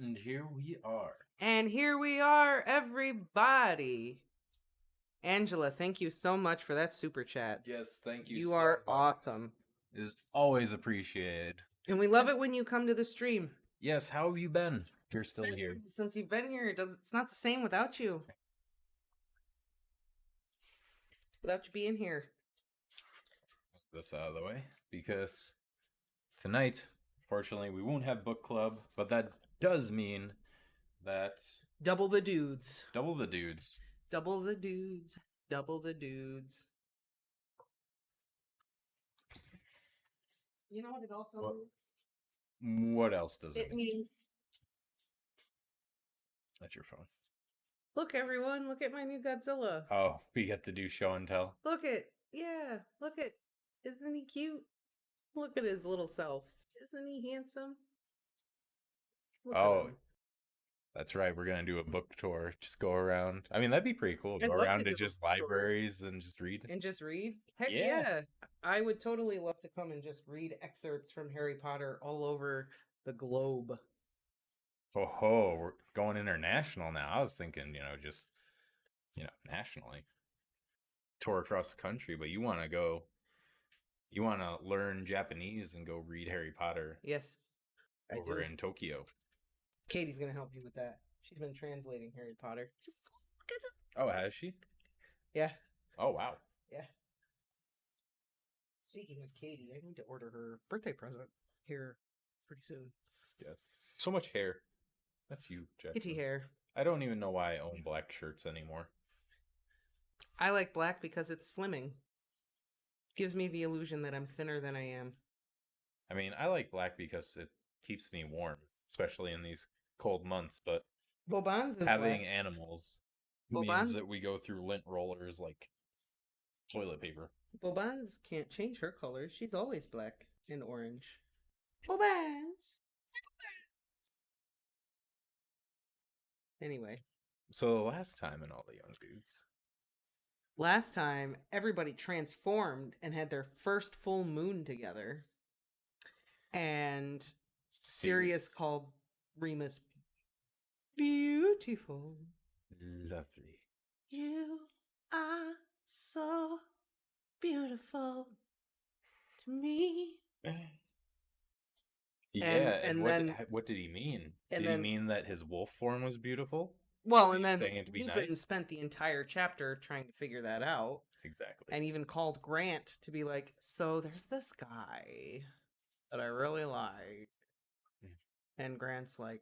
And here we are. And here we are, everybody. Angela, thank you so much for that super chat. Yes, thank you. You so are much. awesome. It is always appreciated. And we love it when you come to the stream. Yes, how have you been? If you're still here. Since you've been here, it's not the same without you. Without you being here. This out of the way, because tonight, fortunately, we won't have book club, but that does mean that Double the dudes. double the dudes. Double the dudes. Double the dudes. You know what it also means? What else does it It means, That's your phone. look, everyone, look at my new Godzilla. Oh, we get to do show and tell. Look at, look at, isn't he cute? Look at his little self. Isn't he handsome? Look at him. That's right. We're gonna do a book tour. Just go around. I mean, that'd be pretty cool. I'd Go love around to to do a just book tour. libraries and just read. And just read? Heck Yeah. yeah. I would totally love to come and just read excerpts from Harry Potter all over the globe. Oh, we're going international now. I was thinking, just, nationally. Tour across the country, but you want to learn Japanese and go read Harry Potter Yes. I over do. in Tokyo. Katie's going to help you with that. She's been translating Harry Potter. Just look at it. Oh, has she? Yeah. Oh, wow. Yeah. Speaking of Katie, I need to order her birthday present here pretty soon. Yeah. So much hair. That's you, Jack. Kitty hair. I don't even know why I own black shirts anymore. I like black because it's slimming. Gives me the illusion that I'm thinner than I am. I mean, I like black because it keeps me warm, especially in these cold months, but Boban's is having black. animals Boban? means that we go through lint rollers like toilet paper. Boban's can't change her color. She's always black and orange. Boban's. Anyway. So the last time in All the Young Dudes. Last time, everybody transformed and had their first full moon together. And Sirius called Remus beautiful. Lovely. You are so beautiful to me. Yeah, and then what did he mean? and Did then- he mean that his wolf form was beautiful? Well, and then Saying it to be Lupin nice? spent the entire chapter trying to figure that out. Exactly. And even called Grant to be like, so there's this guy that I really like. And Grant's like,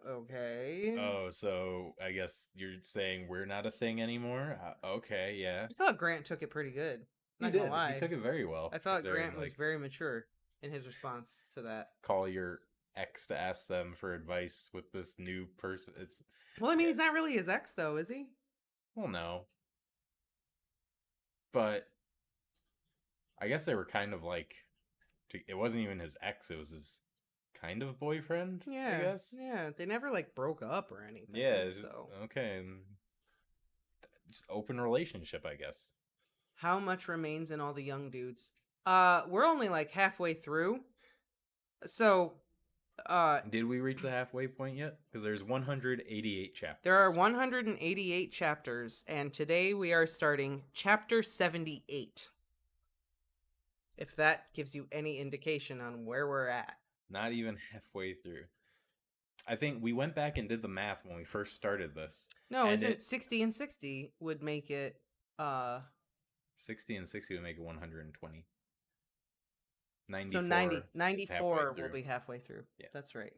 okay. Oh, so I guess you're saying we're not a thing anymore? Okay, yeah. I thought Grant took it pretty good. He Not did. gonna lie. He took it very well. I thought considering, Grant was very mature in his response to that. Call your ex to ask them for advice with this new person. It's Well, I mean, he's not really his ex, though, is he? well, no. But I guess they were kind of like, it wasn't even his ex, it was his kind of boyfriend, Yeah. I guess. Yeah, they never, like, broke up or anything. Yeah, So, okay. And just open relationship, I guess. how much remains in All the Young Dudes? We're only, like, halfway through. So, Did we reach the halfway point yet? Because there's 188 chapters. there are 188 chapters, and today we are starting chapter 78. If that gives you any indication on where we're at. Not even halfway through. I think we went back and did the math when we first started this. No, And isn't it- 60 and 60 would make it 60 and 60 would make it 120. 94 so 94 halfway will through. be halfway through. Yeah. That's right.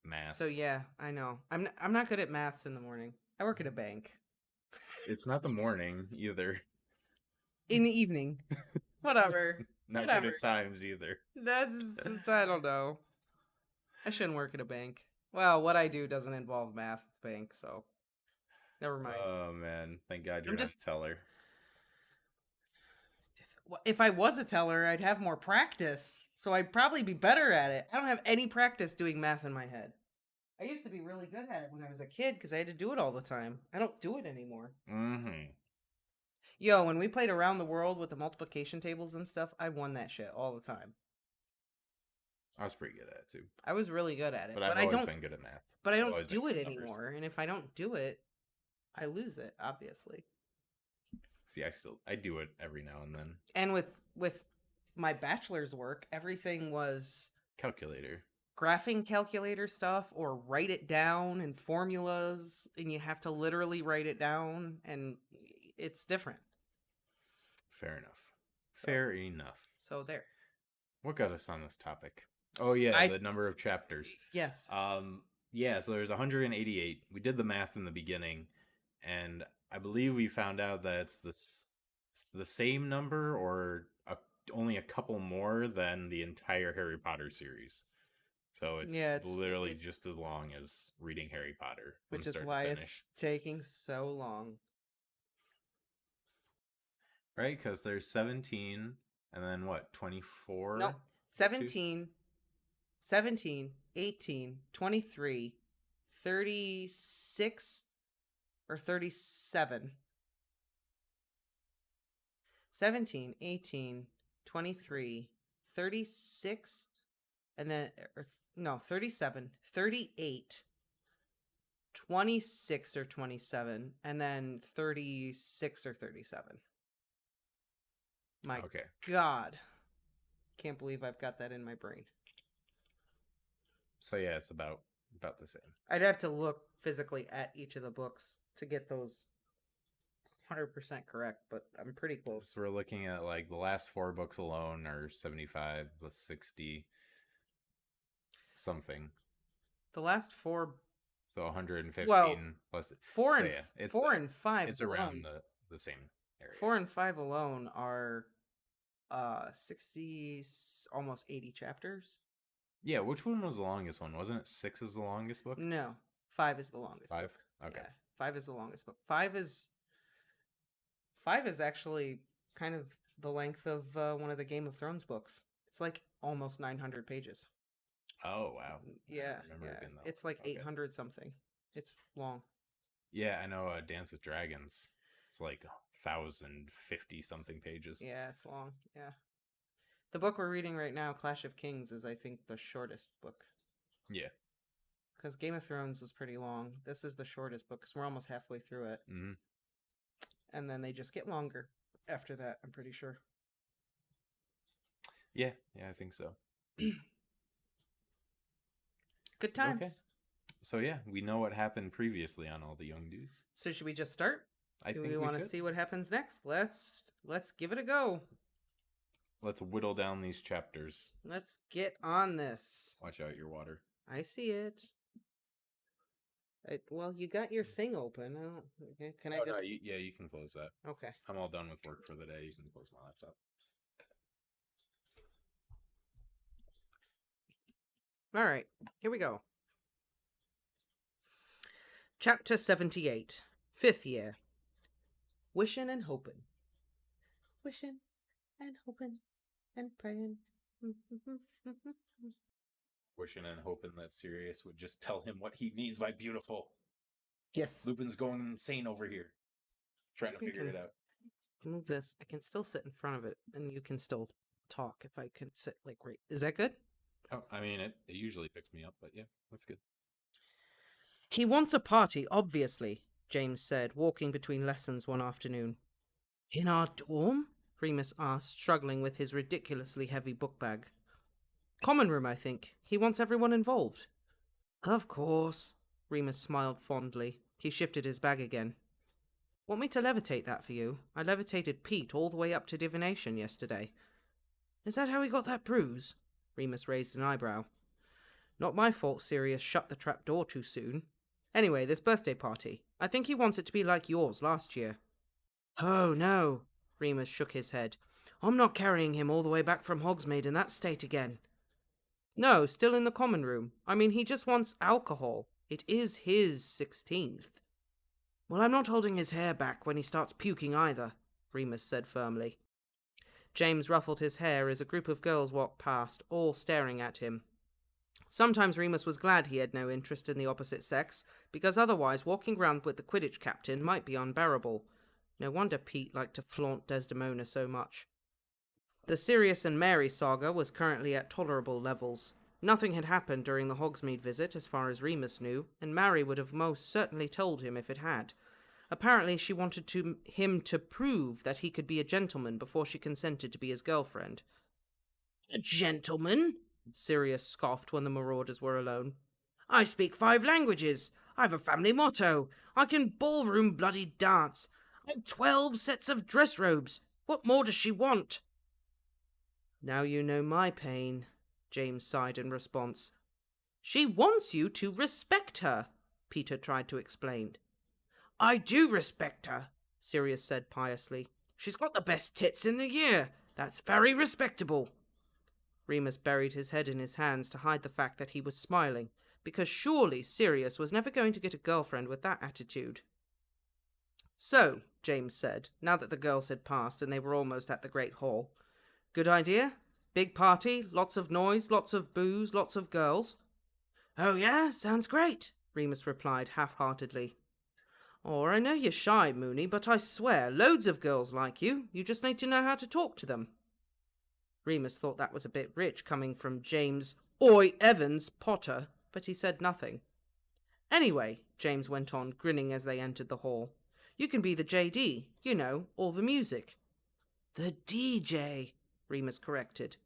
Math. So yeah, I know. I'm not good at maths in the morning. I work at a bank. It's not the morning either. In the evening. Whatever. Not good Whatever. at times either. That's I don't know. I shouldn't work at a bank. Well, what I do doesn't involve math bank, so never mind. Oh man, thank God you're I'm not just- a teller. If I was a teller, I'd have more practice, so I'd probably be better at it. I don't have any practice doing math in my head. I used to be really good at it when I was a kid because I had to do it all the time. I don't do it anymore. Mm-hmm. Yo, when we played Around the World with the multiplication tables and stuff, I won that shit all the time. I was pretty good at it too. I was really good at it, But I've always been good at math. But I I've don't always been do good it at numbers. anymore, and if I don't do it, I lose it. Obviously. See, I do it every now and then. And with my bachelor's work, everything was Calculator. graphing calculator stuff, or write it down in formulas, and you have to literally write it down, and it's different. Fair enough. Fair enough. So there. What got us on this topic? Oh yeah, the number of chapters. Yes. Yeah, so there's 188. We did the math in the beginning, and I believe we found out that it's the same number or only a couple more than the entire Harry Potter series. So it's literally just as long as reading Harry Potter. Which is why it's taking so long. Right? Because there's 17, and then what, 24? No, 17, 18, 23, 36, or 37. 17, 18, 23, 36, and then, 37, 38, 26 or 27, and then 36 or 37. My God. Can't believe I've got that in my brain. So yeah, it's about the same. I'd have to look physically at each of the books to get those 100% correct, but I'm pretty close. So we're looking at like the last 4 books alone are 75 plus 60 something. The last 4, so 115 plus 4 and 4 and 5. It's around the same area. 4 and 5 alone are 60, almost 80 chapters. Yeah, which one was the longest one? Wasn't it 6 is the longest book? No, 5 is the longest. 5? Book. Okay. Yeah, 5 is the longest book. 5 is actually kind of the length of one of the Game of Thrones books. It's like almost 900 pages. Oh, wow. Yeah, it's like 800 something. It's long. Yeah, I know Dance with Dragons. It's like 1,050 something pages. Yeah, it's long. Yeah. The book we're reading right now, Clash of Kings, is I think the shortest book. Yeah. Because Game of Thrones was pretty long. This is the shortest book because we're almost halfway through it. Mm-hmm. And then they just get longer after that, I'm pretty sure. Yeah, I think so. Good times. Okay. So yeah, we know what happened previously on All the Young Do's. So should we just start? Do we want to see what happens next? Let's give it a go. Let's whittle down these chapters. Let's get on this. Watch out, your water. I see it. Well, you got your thing open. Can I just? No, you can close that. Okay. I'm all done with work for the day. You can close my laptop. All right, here we go. Chapter 78, 5th year. Wishing and hoping. Wishing and hoping and praying. Wishing and hoping that Sirius would just tell him what he means by beautiful. Yes. Lupin's going insane over here. Trying to figure it out. Move this. I can still sit in front of it, and you can still talk if I can sit like right. Is that good? Oh, I mean, it usually picks me up, but yeah, that's good. He wants a party, obviously, James said, walking between lessons one afternoon. In our dorm? Remus asked, struggling with his ridiculously heavy book bag. Common room, I think. He wants everyone involved. Of course. Remus smiled fondly. He shifted his bag again. Want me to levitate that for you? I levitated Pete all the way up to divination yesterday. Is that how he got that bruise? Remus raised an eyebrow. Not my fault Sirius shut the trap door too soon. Anyway, this birthday party. I think he wants it to be like yours last year. Oh, no. Remus shook his head. I'm not carrying him all the way back from Hogsmeade in that state again. No, still in the common room. I mean, he just wants alcohol. It is his 16th. Well, I'm not holding his hair back when he starts puking either, Remus said firmly. James ruffled his hair as a group of girls walked past, all staring at him. Sometimes Remus was glad he had no interest in the opposite sex, because otherwise walking round with the Quidditch captain might be unbearable. No wonder Pete liked to flaunt Desdemona so much. The Sirius and Mary saga was currently at tolerable levels. Nothing had happened during the Hogsmeade visit as far as Remus knew, and Mary would have most certainly told him if it had. Apparently she wanted him to prove that he could be a gentleman before she consented to be his girlfriend. "A gentleman?" Sirius scoffed when the Marauders were alone. "I speak 5 languages. I have a family motto. I can ballroom bloody dance. I have 12 sets of dress robes. What more does she want?" "Now you know my pain," James sighed in response. "She wants you to respect her," Peter tried to explain. "I do respect her," Sirius said piously. "She's got the best tits in the year. That's very respectable." Remus buried his head in his hands to hide the fact that he was smiling, because surely Sirius was never going to get a girlfriend with that attitude. "So," James said, now that the girls had passed and they were almost at the Great Hall, "good idea? Big party, lots of noise, lots of booze, lots of girls?" "Oh yeah, sounds great," Remus replied half-heartedly. "Oh, I know you're shy, Moony, but I swear, loads of girls like you. You just need to know how to talk to them." Remus thought that was a bit rich coming from James "Oi Evans" Potter, but he said nothing. "Anyway," James went on, grinning as they entered the hall, "you can be the JD, you know, all the music." "The DJ," Remus corrected.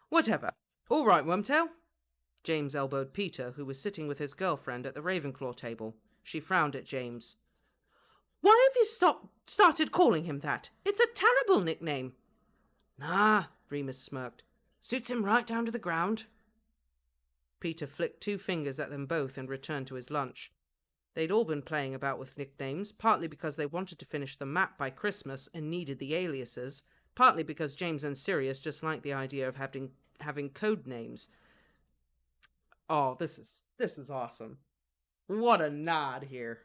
"Whatever. All right, Wormtail." James elbowed Peter, who was sitting with his girlfriend at the Ravenclaw table. She frowned at James. "Why have you started calling him that? It's a terrible nickname." "Nah," Remus smirked. "Suits him right down to the ground." Peter flicked 2 fingers at them both and returned to his lunch. They'd all been playing about with nicknames, partly because they wanted to finish the map by Christmas and needed the aliases, partly because James and Sirius just liked the idea of having code names. Oh, this is awesome. What a nod here.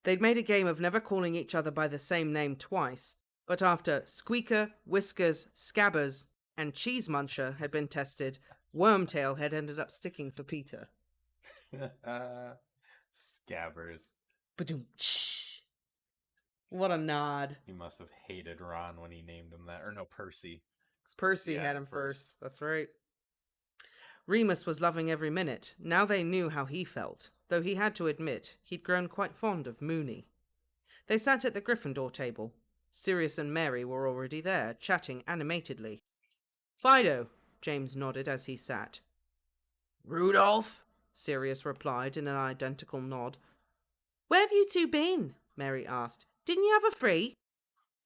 They'd made a game of never calling each other by the same name twice, but after Squeaker, Whiskers, Scabbers, and Cheese Muncher had been tested, Wormtail had ended up sticking for Peter. Scabbers. Ba-doom-tsh. What a nod. He must have hated Ron when he named him that. Or no, Percy. Percy had him first. That's right. Remus was loving every minute. Now they knew how he felt, though he had to admit he'd grown quite fond of Moony. They sat at the Gryffindor table. Sirius and Mary were already there, chatting animatedly. "Fido," James nodded as he sat. "Rudolph," Sirius replied in an identical nod. "Where have you 2 been?" Mary asked. "Didn't you have a free?"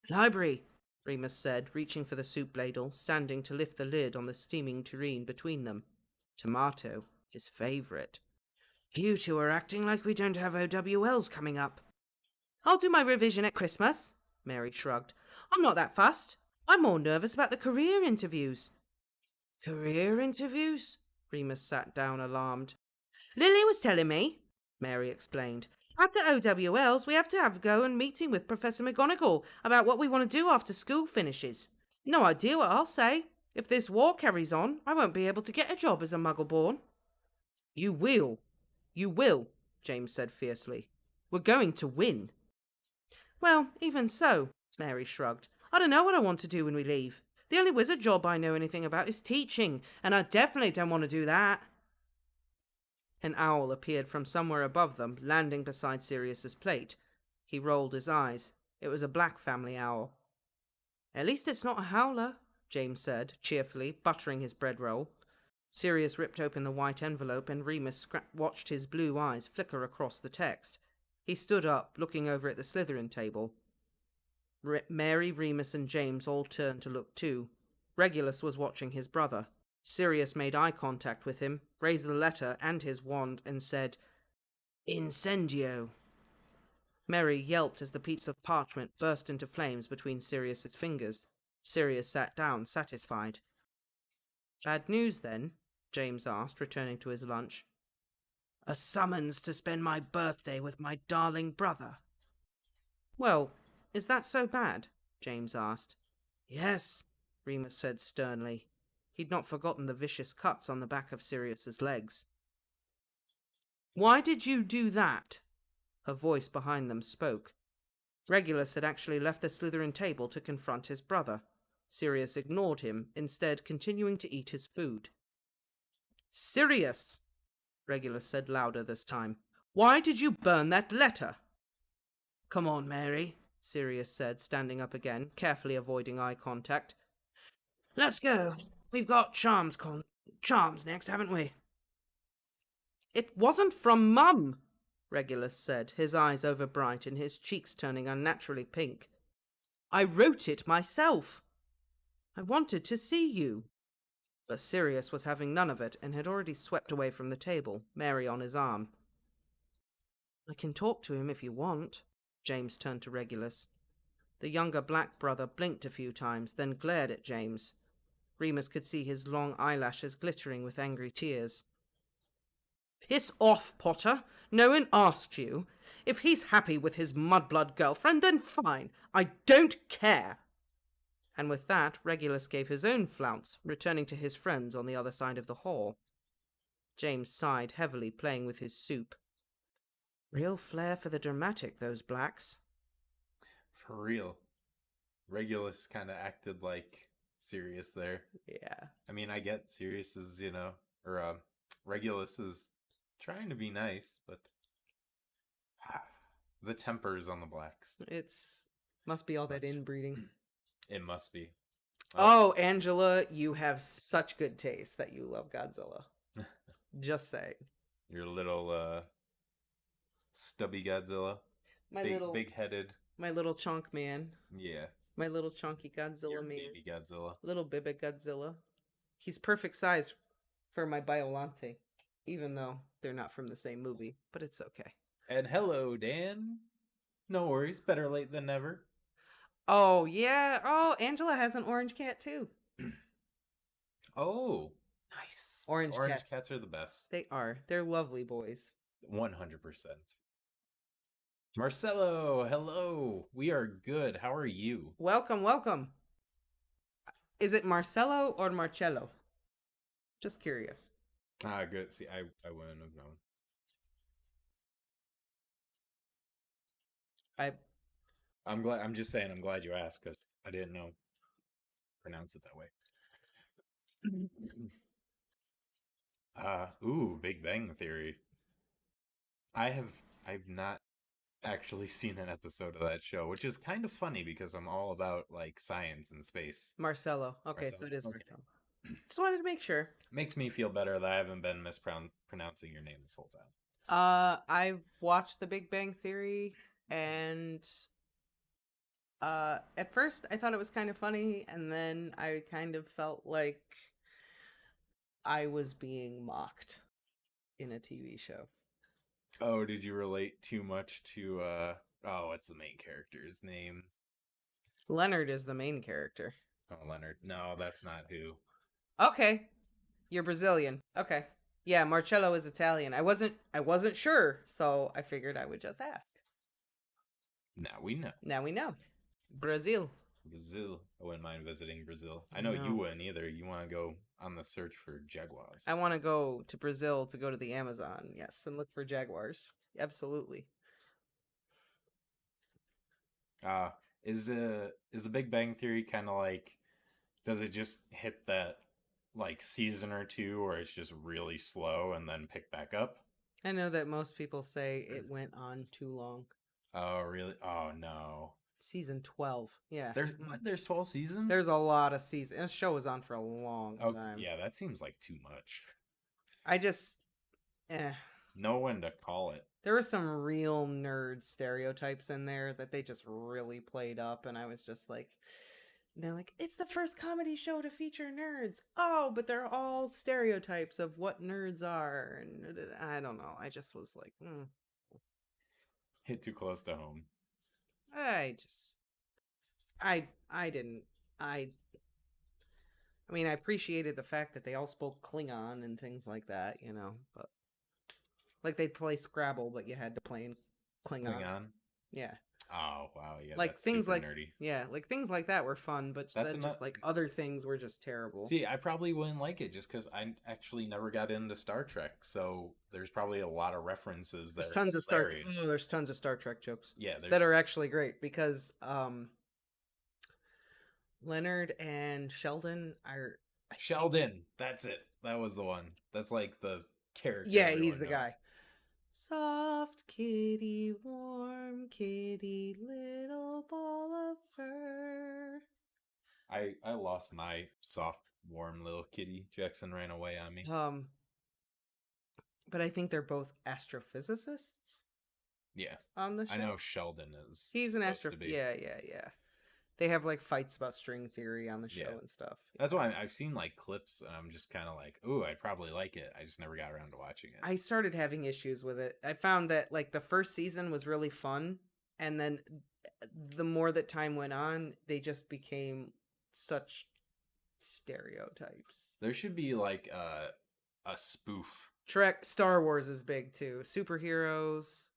"Library," Remus said, reaching for the soup ladle, standing to lift the lid on the steaming tureen between them. Tomato, his favourite. "You 2 are acting like we don't have OWLs coming up." "I'll do my revision at Christmas," Mary shrugged. "I'm not that fussed. I'm more nervous about the career interviews." "Career interviews?" Remus sat down, alarmed. "Lily was telling me," Mary explained. "After OWLs, we have to have a go and meeting with Professor McGonagall about what we want to do after school finishes. No idea what I'll say. If this war carries on, I won't be able to get a job as a Muggle-born." "You will. You will," James said fiercely. "We're going to win." "Well, even so," Mary shrugged. "I don't know what I want to do when we leave. The only wizard job I know anything about is teaching, and I definitely don't want to do that." An owl appeared from somewhere above them, landing beside Sirius's plate. He rolled his eyes. It was a black family owl. "At least it's not a howler," James said, cheerfully, buttering his bread roll. Sirius ripped open the white envelope, and Remus watched his blue eyes flicker across the text. He stood up, looking over at the Slytherin table. Mary, Remus, and James all turned to look too. Regulus was watching his brother. Sirius made eye contact with him, raised the letter and his wand, and said, "Incendio." Mary yelped as the piece of parchment burst into flames between Sirius's fingers. Sirius sat down, satisfied. "Bad news, then?" James asked, returning to his lunch. "A summons to spend my birthday with my darling brother." "Well, is that so bad?" James asked. "Yes," Remus said sternly. He'd not forgotten the vicious cuts on the back of Sirius's legs. "Why did you do that?" A voice behind them spoke. Regulus had actually left the Slytherin table to confront his brother. Sirius ignored him, instead continuing to eat his food. Sirius, Regulus said louder this time. Why did you burn that letter? Come on, Mary, Sirius said, standing up again, carefully avoiding eye contact. Let's go. We've got charms next, haven't we? It wasn't from Mum, Regulus said, his eyes overbright and his cheeks turning unnaturally pink. I wrote it myself. I wanted to see you. But Sirius was having none of it and had already swept away from the table, Mary on his arm. I can talk to him if you want. James turned to Regulus. The younger black brother blinked a few times, then glared at James. Remus could see his long eyelashes glittering with angry tears. Piss off, Potter. No one asked you. If he's happy with his mudblood girlfriend, then fine. I don't care. And with that, Regulus gave his own flounce, returning to his friends on the other side of the hall. James sighed heavily, playing with his soup. Real flair for the dramatic, those blacks. For real. Regulus kind of acted like Sirius there. Yeah. I mean, I get Sirius is, Regulus is trying to be nice, but the tempers on the blacks. Must be all that inbreeding. It must be. Oh, Angela, you have such good taste that you love Godzilla. Just saying. Your little stubby Godzilla. Big-headed. My little chonk man. Yeah. My little chonky Godzilla Your man. baby Godzilla. Little baby Godzilla. He's perfect size for my Biolante, even though they're not from the same movie, but it's okay. And hello, Dan. No worries. Better late than never. Oh, yeah. Oh, Angela has an orange cat, too. Oh, nice. Orange cats are the best. They are. They're lovely boys. 100%. Marcelo, hello. We are good. How are you? Welcome, welcome. Is it Marcelo or Marcello? Just curious. Good. See, I wouldn't have known. I'm glad. I'm just saying. I'm glad you asked because I didn't know. Pronounce it that way. Big Bang Theory. I've not actually seen an episode of that show, which is kind of funny because I'm all about like science and space. Marcelo. Okay, Marcelo. so it is Okay. Marcelo. Just wanted to make sure. Makes me feel better that I haven't been mispronouncing your name this whole time. I watched The Big Bang Theory, and at first I thought it was kind of funny, and then I kind of felt like I was being mocked in a TV show. Oh, did you relate too much to what's the main character's name? Leonard is the main character. Oh, Leonard. No, that's not who. Okay. You're Brazilian. Okay. Yeah, Marcello is Italian. I wasn't sure, so I figured I would just ask. Now we know. Now we know. Brazil. Brazil. I wouldn't mind visiting Brazil. I know No. you wouldn't either. You want to go on the search for jaguars. I want to go to Brazil to go to the Amazon, yes, and look for jaguars. Absolutely. Is the Big Bang Theory kind of like, does it just hit that like season or two, or it's just really slow and then pick back up? I know that most people say it went on too long. Oh, really? Oh, no. Season 12. Yeah. There's 12 seasons? There's a lot of seasons. This show was on for a long time. Yeah, that seems like too much. I just... Know when to call it. There were some real nerd stereotypes in there that they just really played up, and I was just like... They're like, it's the first comedy show to feature nerds. Oh, but they're all stereotypes of what nerds are. And I don't know. I just was like, Hit too close to home. I mean, I appreciated the fact that they all spoke Klingon and things like that, you know, but like they'd play Scrabble, but you had to play in Klingon. Yeah. Oh, wow. Yeah. Like that's things super like nerdy. Yeah, like things like that were fun, but then just like other things were just terrible. See, I probably wouldn't like it just because I actually never got into Star Trek, so there's probably a lot of references there. There's tons of there's tons of Star Trek jokes. Yeah, that are actually great because Leonard and Sheldon are Sheldon. That's it. that was the one. That's like the character. Yeah, he's everyone the guy. knows. Soft kitty, warm kitty, little ball of fur. I lost my soft, warm little kitty. Jackson ran away on me. But I think they're both astrophysicists Yeah, on the show. I know Sheldon is. He's an Yeah. Yeah. They have like fights about string theory on the show and stuff. That's why I've seen like clips, and I'm just kind of like, ooh, I'd probably like it. I just never got around to watching it. I started having issues with it. I found that like the first season was really fun, and then the more that time went on, they just became such stereotypes. There should be like a spoof. Star Wars is big too. Superheroes.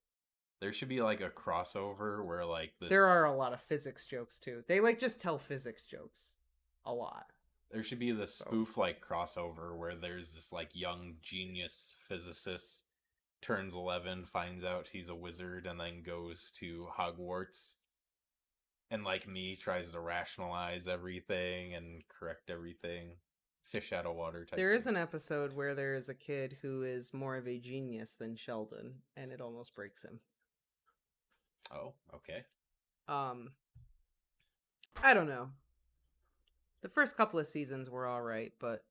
There should be like a crossover where like there are a lot of physics jokes too. They like just tell physics jokes a lot. There should be this spoof like crossover where there's this like young genius physicist turns 11, finds out he's a wizard, and then goes to Hogwarts. And like me, tries to rationalize everything and correct everything. Fish out of water type. There is an episode where there is a kid who is more of a genius than Sheldon, and it almost breaks him. Oh, okay. I don't know. The first couple of seasons were all right, but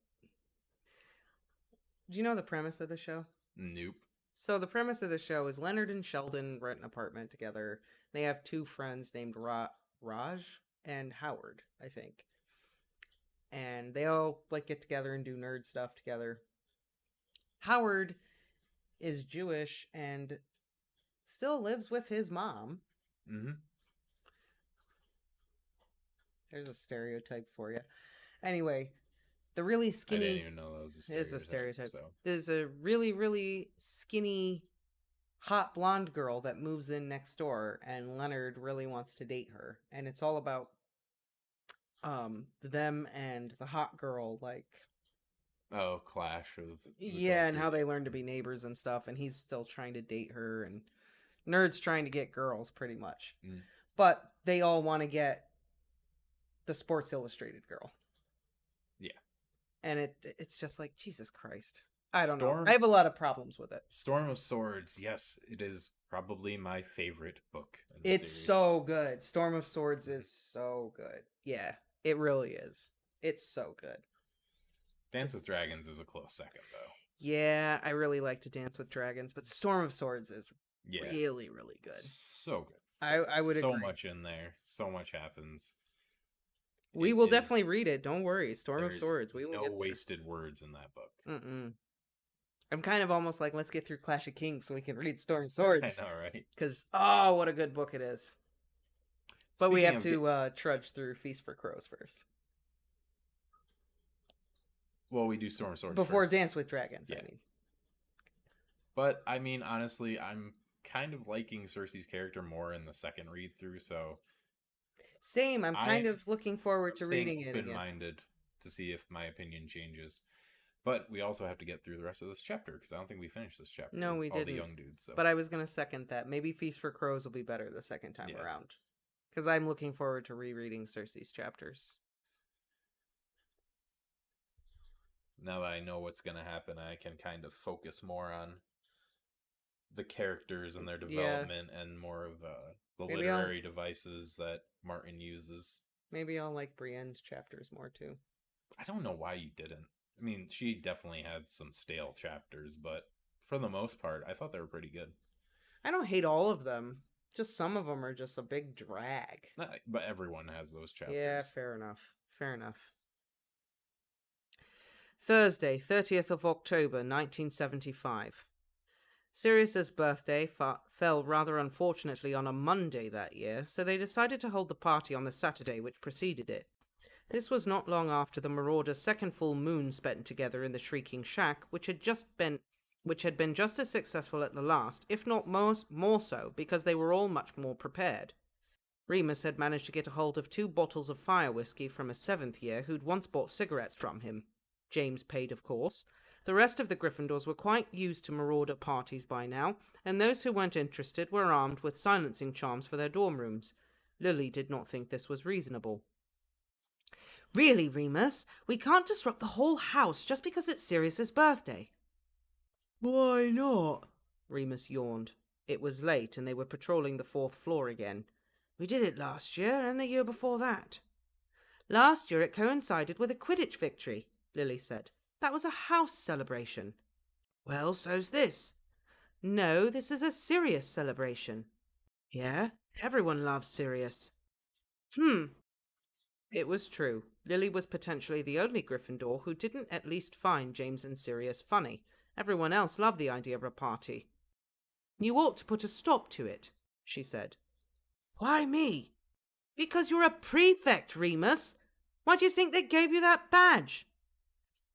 do you know the premise of the show? Nope. So the premise of the show is Leonard and Sheldon rent an apartment together. They have two friends named Raj and Howard, I think. And they all like get together and do nerd stuff together. Howard is Jewish and still lives with his mom. Mm-hmm. There's a stereotype for you. Anyway, the really skinny... I didn't even know that was a stereotype. It's a stereotype. So. There's a really, really skinny, hot blonde girl that moves in next door, and Leonard really wants to date her. And it's all about them and the hot girl, like... Oh, clash of... Yeah, and how they learn to be neighbors and stuff, and he's still trying to date her, and Nerd's trying to get girls, pretty much. Mm. But they all want to get the Sports Illustrated girl. Yeah. And it's just like, Jesus Christ. I don't know. I have a lot of problems with it. Storm of Swords, yes, it is probably my favorite book. It's so good. Storm of Swords is so good. Yeah, it really is. It's so good. Dance with Dragons is a close second, though. Yeah, I really like to Dance with Dragons, but Storm of Swords is really, really good. So good. I would agree. So much in there. So much happens. We will definitely read it. Don't worry. Storm of Swords. We will no wasted words in that book. Mm-mm. I'm kind of almost like, let's get through Clash of Kings so we can read Storm of Swords. I know, right? Because, oh, what a good book it is. But we have to trudge through Feast for Crows first. Well, we do Storm of Swords before first. Dance with Dragons, I mean. But, I mean, honestly, I'm kind of liking Cersei's character more in the second read-through, so... Same, I'm kind of looking forward to reading it again. Open-minded to see if my opinion changes. But we also have to get through the rest of this chapter, because I don't think we finished this chapter. No, we didn't. All the young dudes. So. But I was going to second that. Maybe Feast for Crows will be better the second time around. Because I'm looking forward to rereading Cersei's chapters. Now that I know what's going to happen, I can kind of focus more on the characters and their development and more of the literary devices that Martin uses. Maybe I'll like Brienne's chapters more, too. I don't know why you didn't. I mean, she definitely had some stale chapters, but for the most part, I thought they were pretty good. I don't hate all of them. Just some of them are just a big drag. But everyone has those chapters. Yeah, fair enough. Fair enough. Thursday, 30th of October, 1975. Sirius's birthday fell rather unfortunately on a Monday that year, so they decided to hold the party on the Saturday which preceded it. This was not long after the Marauders' second full moon spent together in the Shrieking Shack, which had been just as successful at the last, if not more so, because they were all much more prepared. Remus had managed to get a hold of 2 bottles of fire whiskey from a 7th year who'd once bought cigarettes from him. James paid, of course. The rest of the Gryffindors were quite used to Marauder parties by now, and those who weren't interested were armed with silencing charms for their dorm rooms. Lily did not think this was reasonable. Really, Remus, we can't disrupt the whole house just because it's Sirius's birthday. Why not? Remus yawned. It was late and they were patrolling the 4th floor again. We did it last year and the year before that. Last year it coincided with a Quidditch victory, Lily said. That was a house celebration. Well, so's this. No, this is a Sirius celebration. Yeah, everyone loves Sirius. It was true. Lily was potentially the only Gryffindor who didn't at least find James and Sirius funny. Everyone else loved the idea of a party. You ought to put a stop to it, she said. Why me? Because you're a prefect, Remus. Why do you think they gave you that badge?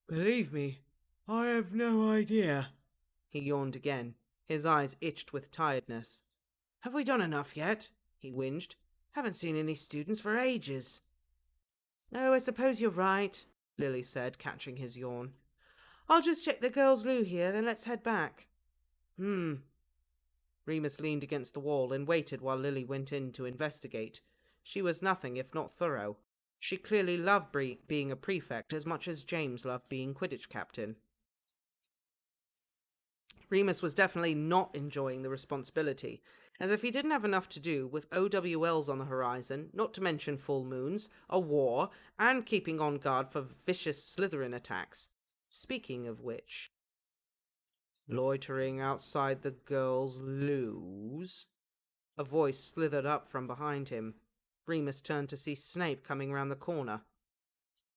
Believe me, I have no idea. He yawned again. His eyes itched with tiredness. Have we done enough yet? He whinged. Haven't seen any students for ages. Oh, I suppose you're right, Lily said, catching his yawn. I'll just check the girls' loo here, then let's head back. Remus leaned against the wall and waited while Lily went in to investigate. She was nothing if not thorough. She clearly loved being a prefect as much as James loved being Quidditch captain. Remus was definitely not enjoying the responsibility, as if he didn't have enough to do with OWLs on the horizon, not to mention full moons, a war, and keeping on guard for vicious Slytherin attacks. Speaking of which... Loitering outside the girls' loos? A voice slithered up from behind him. Remus turned to see Snape coming round the corner.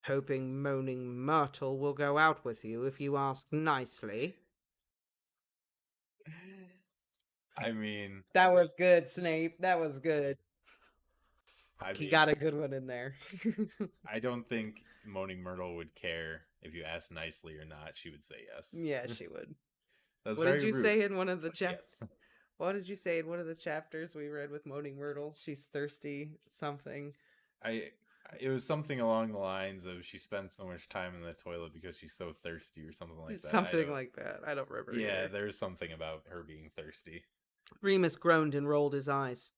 Hoping Moaning Myrtle will go out with you if you ask nicely. I mean... That was good, Snape. That was good. He mean, got a good one in there. I don't think Moaning Myrtle would care if you asked nicely or not. She would say yes. Yeah, she would. That's What very did you rude, say in one of the but chapters? yes. What did you say in one of the chapters we read with Moaning Myrtle? She's thirsty, something. It was something along the lines of she spent so much time in the toilet because she's so thirsty or something like that. Something like that. I don't remember. Yeah, either. there's something about her being thirsty. Remus groaned and rolled his eyes.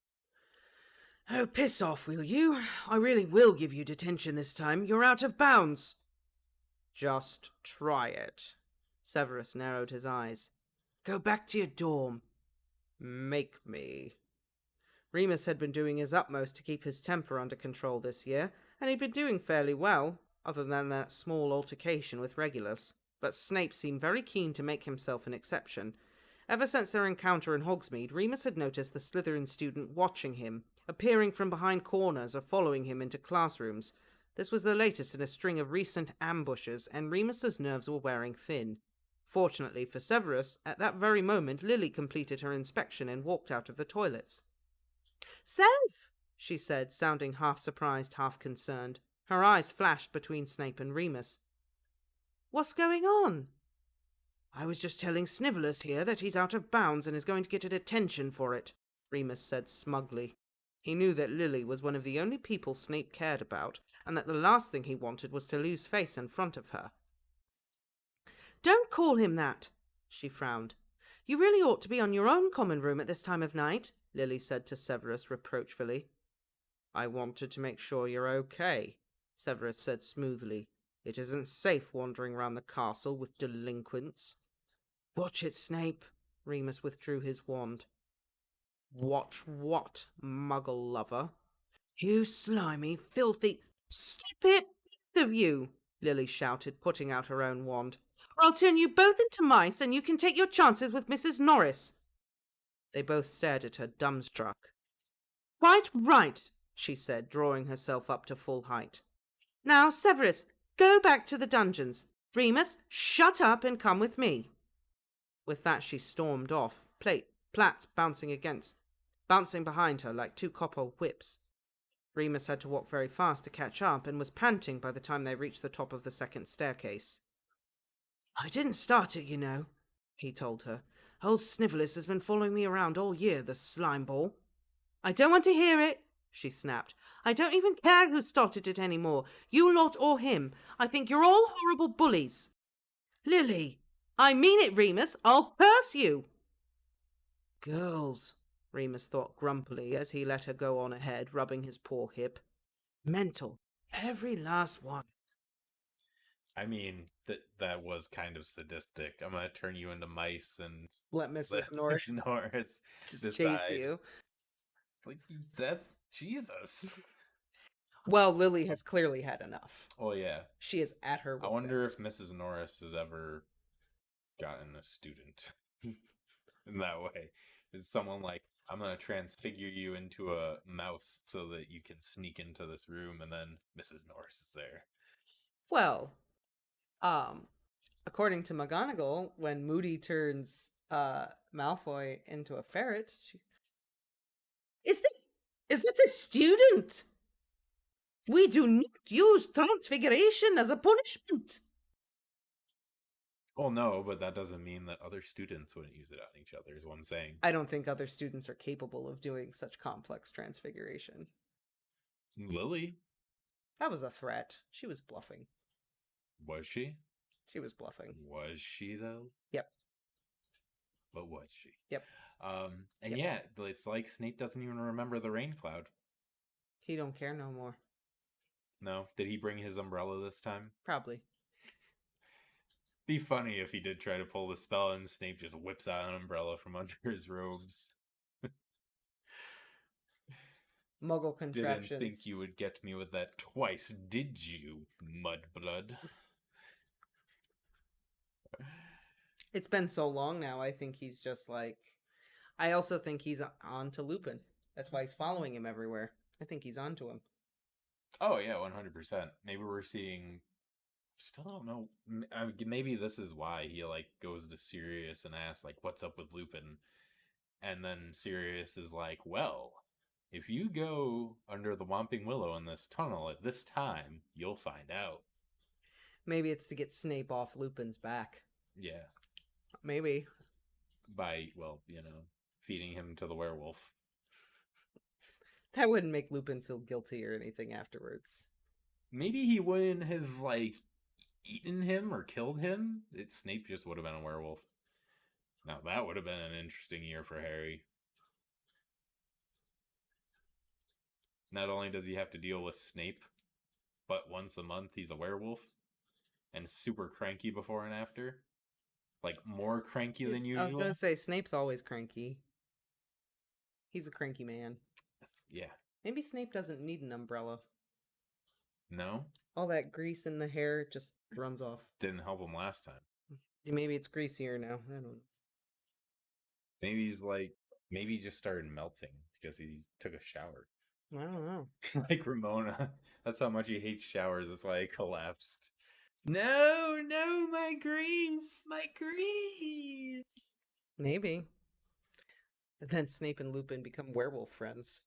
Oh, piss off, will you? I really will give you detention this time. You're out of bounds. Just try it. Severus narrowed his eyes. Go back to your dorm. Make me. Remus had been doing his utmost to keep his temper under control this year, and he'd been doing fairly well, other than that small altercation with Regulus. But Snape seemed very keen to make himself an exception. Ever since their encounter in Hogsmeade, Remus had noticed the Slytherin student watching him, appearing from behind corners or following him into classrooms. This was the latest in a string of recent ambushes, and Remus's nerves were wearing thin. Fortunately for Severus, at that very moment Lily completed her inspection and walked out of the toilets. Sev! She said, sounding half surprised, half concerned. Her eyes flashed between Snape and Remus. What's going on? I was just telling Snivelus here that he's out of bounds and is going to get a detention for it, Remus said smugly. He knew that Lily was one of the only people Snape cared about, and that the last thing he wanted was to lose face in front of her. Don't call him that, she frowned. You really ought to be on your own common room at this time of night, Lily said to Severus reproachfully. I wanted to make sure you're okay, Severus said smoothly. It isn't safe wandering round the castle with delinquents. Watch it, Snape. Remus withdrew his wand. Watch what, muggle lover? You slimy, filthy... Stop it, both of you, Lily shouted, putting out her own wand. Or I'll turn you both into mice and you can take your chances with Mrs. Norris. They both stared at her, dumbstruck. Quite right, she said, drawing herself up to full height. Now, Severus, go back to the dungeons. Remus, shut up and come with me. With that she stormed off, plaits bouncing behind her like two copper whips. Remus had to walk very fast to catch up and was panting by the time they reached the top of the second staircase. I didn't start it, you know, he told her. Old Snivelus has been following me around all year, the slimeball. I don't want to hear it, she snapped. I don't even care who started it anymore, you lot or him. I think you're all horrible bullies. Lily, I mean it, Remus. I'll curse you. Girls, Remus thought grumpily as he let her go on ahead, rubbing his poor hip. Mental. Every last one. I mean, that was kind of sadistic. I'm gonna turn you into mice and Let let Mrs. Norris Miss Norris just chase decide. you. Like, that's Jesus. Well, Lily has clearly had enough. Oh yeah. She is at her I wit's wonder end. if Mrs. Norris has ever gotten a student in that way. Is someone like, I'm gonna transfigure you into a mouse so that you can sneak into this room, and then Mrs. Norris is there. Well, according to McGonagall, when Moody turns Malfoy into a ferret, she is this a student? We do not use transfiguration as a punishment. Well, no, but that doesn't mean that other students wouldn't use it on each other, is what I'm saying. I don't think other students are capable of doing such complex transfiguration. Lily? That was a threat. She was bluffing. Was she? She was bluffing. Was she, though? Yep. But was she? Yep. And Yep. yeah, it's like Snape doesn't even remember the rain cloud. He don't care no more. No? Did he bring his umbrella this time? Probably. Be funny if he did try to pull the spell and Snape just whips out an umbrella from under his robes. Muggle contraptions. Didn't think you would get me with that twice, did you, mudblood? It's been so long now, I think he's just like... I also think he's on to Lupin. That's why he's following him everywhere. I think he's on to him. Oh, yeah, 100%. Maybe we're seeing... Still don't know. Maybe this is why he, like, goes to Sirius and asks, like, what's up with Lupin? And then Sirius is like, well, if you go under the Whomping Willow in this tunnel at this time, you'll find out. Maybe it's to get Snape off Lupin's back. Yeah. Maybe. By, well, feeding him to the werewolf. That wouldn't make Lupin feel guilty or anything afterwards. Maybe he wouldn't have, like, eaten him or killed him. Snape just would have been a werewolf. Now, that would have been an interesting year for Harry. Not only does he have to deal with Snape, but once a month he's a werewolf. And super cranky before and after. Like, more cranky than usual. I was going to say, Snape's always cranky. He's a cranky man. Yeah. Maybe Snape doesn't need an umbrella. No? All that grease in the hair just runs off. Didn't help him last time. Maybe it's greasier now. I don't know. Maybe he just started melting because he took a shower. I don't know. He's like Ramona. That's how much he hates showers. That's why he collapsed. No, my grease. Maybe. And then Snape and Lupin become werewolf friends.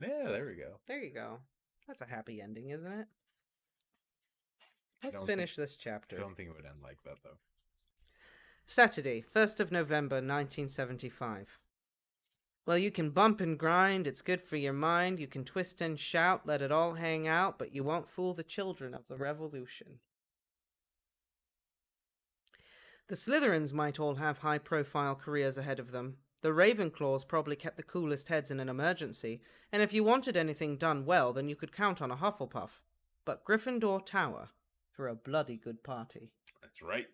Yeah, there we go. There you go. That's a happy ending, isn't it? Let's finish this chapter. I don't think it would end like that, though. Saturday, 1st of November, 1975. Well, you can bump and grind, it's good for your mind, you can twist and shout, let it all hang out, but you won't fool the children of the revolution. The Slytherins might all have high-profile careers ahead of them. The Ravenclaws probably kept the coolest heads in an emergency, and if you wanted anything done well, then you could count on a Hufflepuff. But Gryffindor Tower, for a bloody good party. That's right.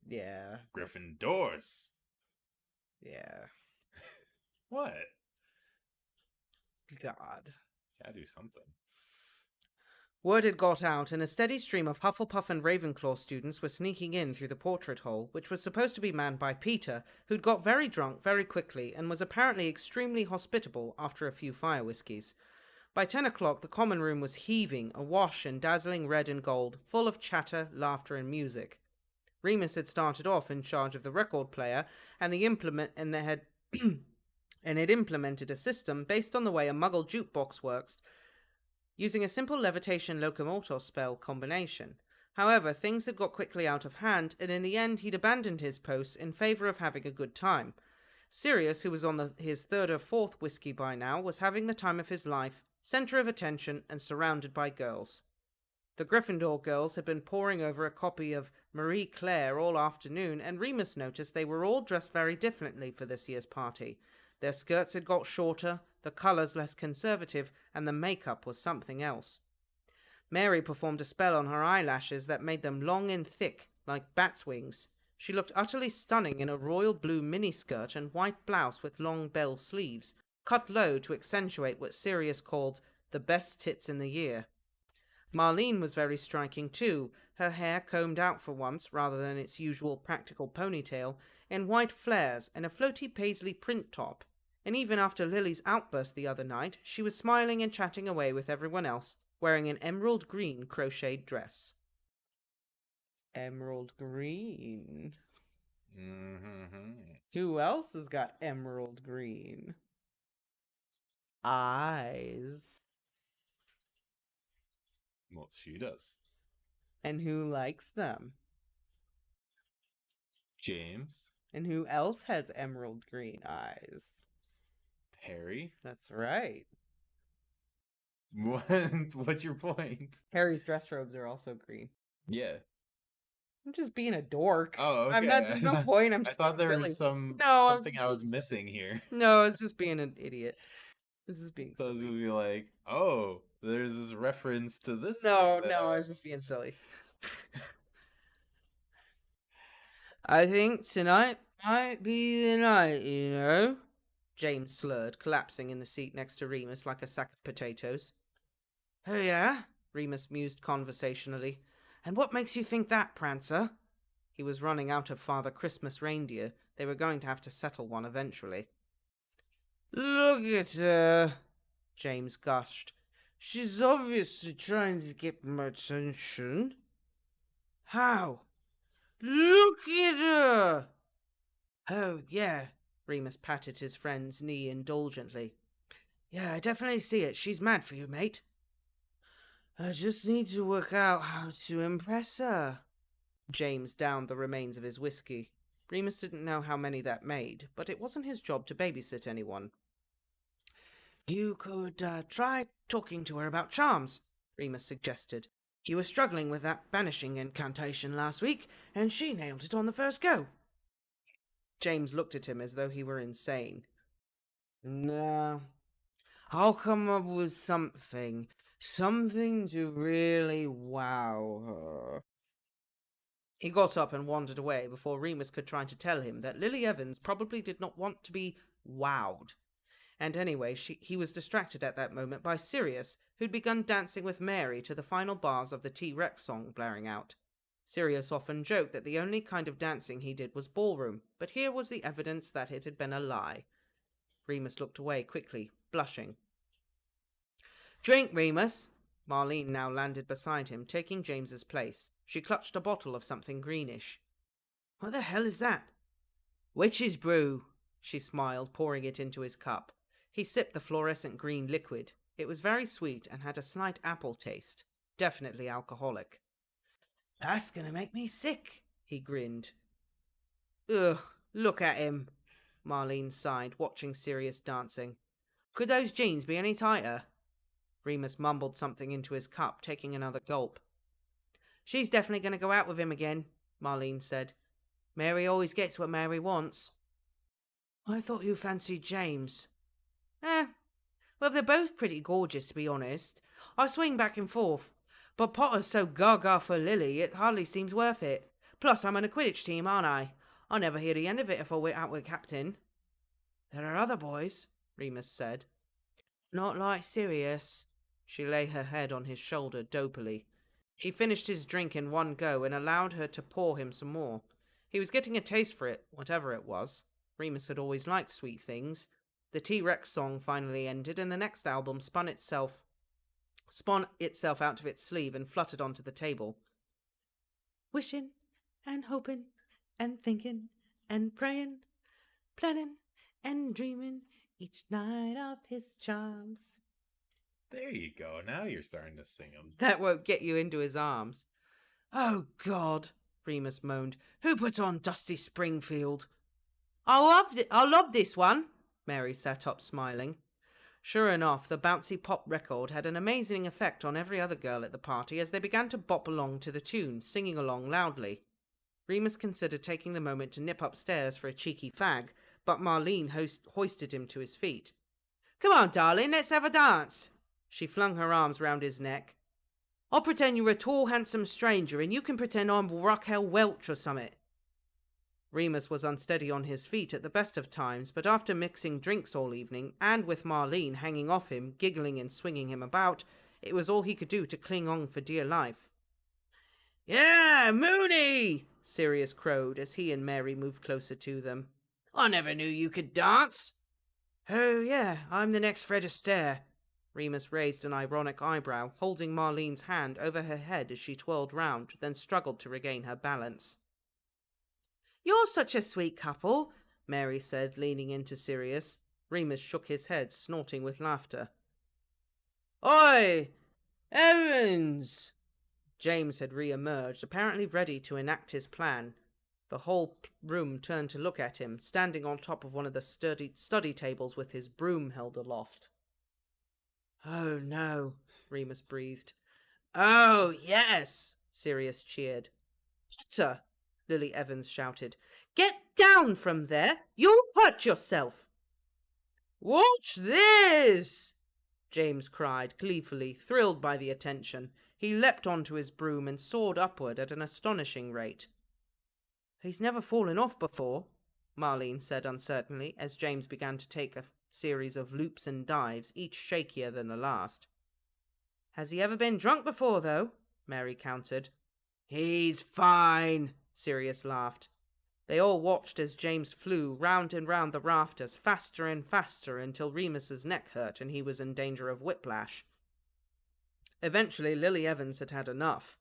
Yeah. Gryffindors. Yeah. What? God. Gotta do something. Word had got out, and a steady stream of Hufflepuff and Ravenclaw students were sneaking in through the portrait hole, which was supposed to be manned by Peter, who'd got very drunk very quickly and was apparently extremely hospitable after a few fire whiskies. By 10 o'clock, the common room was heaving, awash in dazzling red and gold, full of chatter, laughter, and music. Remus had started off in charge of the record player, and had implemented a system based on the way a Muggle jukebox works, using a simple levitation locomotor spell combination. However, things had got quickly out of hand, and in the end he'd abandoned his post in favour of having a good time. Sirius, who was on his third or fourth whiskey by now, was having the time of his life, centre of attention, and surrounded by girls. The Gryffindor girls had been poring over a copy of Marie Claire all afternoon, and Remus noticed they were all dressed very differently for this year's party. Their skirts had got shorter, the colours less conservative, and the makeup was something else. Mary performed a spell on her eyelashes that made them long and thick, like bats' wings. She looked utterly stunning in a royal blue miniskirt and white blouse with long bell sleeves, cut low to accentuate what Sirius called the best tits in the year. Marlene was very striking too, her hair combed out for once rather than its usual practical ponytail, in white flares and a floaty paisley print top. And even after Lily's outburst the other night, she was smiling and chatting away with everyone else, wearing an emerald green crocheted dress. Emerald green. Mm-hmm. Who else has got emerald green? Eyes. Well, she does. And who likes them? James. And who else has emerald green eyes? Harry. That's right. What's your point? Harry's dress robes are also green. Yeah. I'm just being a dork. Oh, okay. I'm not. There's no point. I'm I just. thought there silly. was something I was missing here. No, it's just being an idiot. This is being. So I was gonna be like, oh, there's this reference to this. No, I was just being silly. I think tonight might be the night, you know. James slurred, collapsing in the seat next to Remus like a sack of potatoes. Oh yeah? Remus mused conversationally. And what makes you think that, Prancer? He was running out of Father Christmas reindeer. They were going to have to settle one eventually. Look at her, James gushed. She's obviously trying to get my attention. How? Look at her! Oh, yeah. Remus patted his friend's knee indulgently. Yeah, I definitely see it. She's mad for you, mate. I just need to work out how to impress her. James downed the remains of his whiskey. Remus didn't know how many that made, but it wasn't his job to babysit anyone. You could try talking to her about charms, Remus suggested. You were struggling with that banishing incantation last week, and she nailed it on the first go. James looked at him as though he were insane. No, I'll come up with something to really wow her. He got up and wandered away before Remus could try to tell him that Lily Evans probably did not want to be wowed. And anyway, he was distracted at that moment by Sirius, who'd begun dancing with Mary to the final bars of the T-Rex song blaring out. Sirius often joked that the only kind of dancing he did was ballroom, but here was the evidence that it had been a lie. Remus looked away quickly, blushing. Drink, Remus! Marlene now landed beside him, taking James's place. She clutched a bottle of something greenish. What the hell is that? Witch's brew, she smiled, pouring it into his cup. He sipped the fluorescent green liquid. It was very sweet and had a slight apple taste. Definitely alcoholic. That's gonna make me sick, he grinned. Ugh, look at him, Marlene sighed, watching Sirius dancing. Could those jeans be any tighter? Remus mumbled something into his cup, taking another gulp. She's definitely going to go out with him again, Marlene said. Mary always gets what Mary wants. I thought you fancied James. Well, they're both pretty gorgeous, to be honest. I swing back and forth. But Potter's so gaga for Lily, it hardly seems worth it. Plus, I'm on a Quidditch team, aren't I? I'll never hear the end of it if I went out with Captain. There are other boys, Remus said. Not like Sirius. She lay her head on his shoulder dopily. He finished his drink in one go and allowed her to pour him some more. He was getting a taste for it, whatever it was. Remus had always liked sweet things. The T-Rex song finally ended, and the next album spun itself out of its sleeve and fluttered onto the table. Wishing and hoping and thinking and praying, planning and dreaming each night of his charms. There you go. Now you're starting to sing them. That won't get you into his arms. Oh, God, Remus moaned. Who put on Dusty Springfield? I love this one. Mary sat up, smiling. Sure enough, the bouncy pop record had an amazing effect on every other girl at the party as they began to bop along to the tune, singing along loudly. Remus considered taking the moment to nip upstairs for a cheeky fag, but Marlene hoisted him to his feet. Come on, darling, let's have a dance. She flung her arms round his neck. I'll pretend you're a tall, handsome stranger, and you can pretend I'm Raquel Welch or summit. Remus was unsteady on his feet at the best of times, but after mixing drinks all evening, and with Marlene hanging off him, giggling and swinging him about, it was all he could do to cling on for dear life. Yeah, Mooney! Sirius crowed as he and Mary moved closer to them. I never knew you could dance. Oh, yeah, I'm the next Fred Astaire. Remus raised an ironic eyebrow, holding Marlene's hand over her head as she twirled round, then struggled to regain her balance. You're such a sweet couple, Mary said, leaning into Sirius. Remus shook his head, snorting with laughter. Oi! Evans! James had re-emerged, apparently ready to enact his plan. The whole room turned to look at him, standing on top of one of the study tables with his broom held aloft. Oh, no, Remus breathed. Oh, yes, Sirius cheered. Potter! Lily Evans shouted. Get down from there! You'll hurt yourself! Watch this! James cried, gleefully, thrilled by the attention. He leapt onto his broom and soared upward at an astonishing rate. He's never fallen off before, Marlene said uncertainly, as James began to take a series of loops and dives, each shakier than the last. Has he ever been drunk before, though? Mary countered. He's fine, Sirius laughed. They all watched as James flew round and round the rafters, faster and faster, until Remus's neck hurt and he was in danger of whiplash. Eventually, Lily Evans had had enough.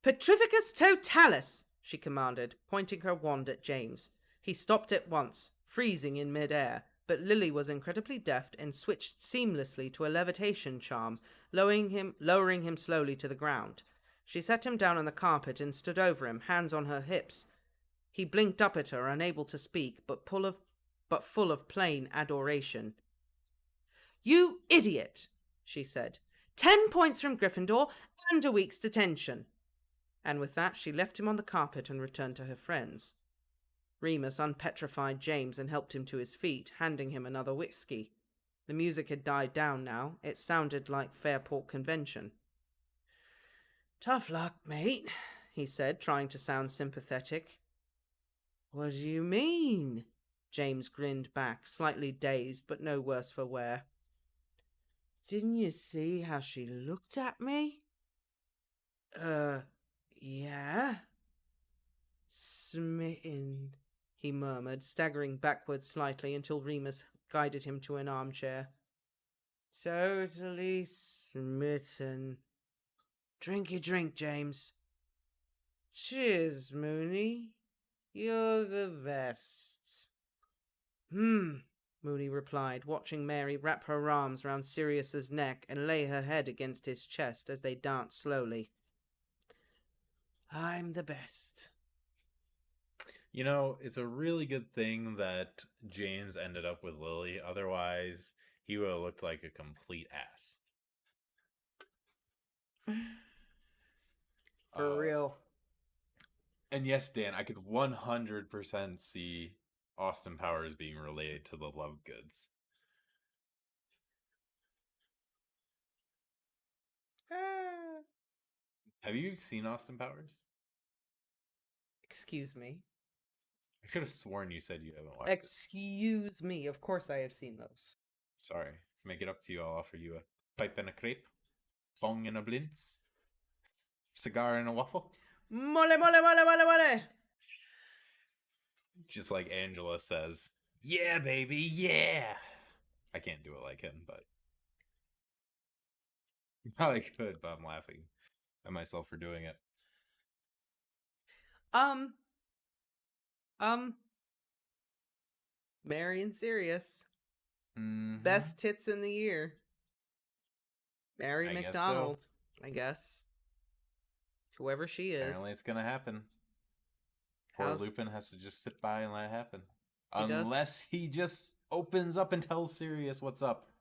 Petrificus totalis, she commanded, pointing her wand at James. He stopped at once, freezing in mid-air, but Lily was incredibly deft and switched seamlessly to a levitation charm, lowering him slowly to the ground. She set him down on the carpet and stood over him, hands on her hips. He blinked up at her, unable to speak, but full of plain adoration. You idiot, she said. 10 points from Gryffindor and a week's detention. And with that, she left him on the carpet and returned to her friends. Remus unpetrified James and helped him to his feet, handing him another whiskey. The music had died down now. It sounded like Fairport Convention. Tough luck, mate, he said, trying to sound sympathetic. What do you mean? James grinned back, slightly dazed, but no worse for wear. Didn't you see how she looked at me? Yeah. Smitten, he murmured, staggering backwards slightly until Remus guided him to an armchair. Totally smitten. Drink your drink, James. Cheers, Mooney. You're the best. Mooney replied, watching Mary wrap her arms round Sirius's neck and lay her head against his chest as they danced slowly. I'm the best. You know, it's a really good thing that James ended up with Lily. Otherwise, he would have looked like a complete ass. For real. And yes, Dan, I could 100% see Austin Powers being related to the Love Goods. Have you seen Austin Powers? Excuse me. I could have sworn you said you haven't watched it. Excuse me. Of course I have seen those. Sorry. To make it up to you, I'll offer you a pipe and a crepe, song and a blintz, cigar and a waffle. Mole, mole, mole, mole, mole. Just like Angela says, yeah, baby, yeah. I can't do it like him, but probably could, but I'm laughing at myself for doing it. Mary and Sirius. Mm-hmm. Best tits in the year. Mary McDonald, I guess. Whoever she is. Apparently it's gonna happen. Poor Lupin has to just sit by and let it happen. Unless he just opens up and tells Sirius what's up.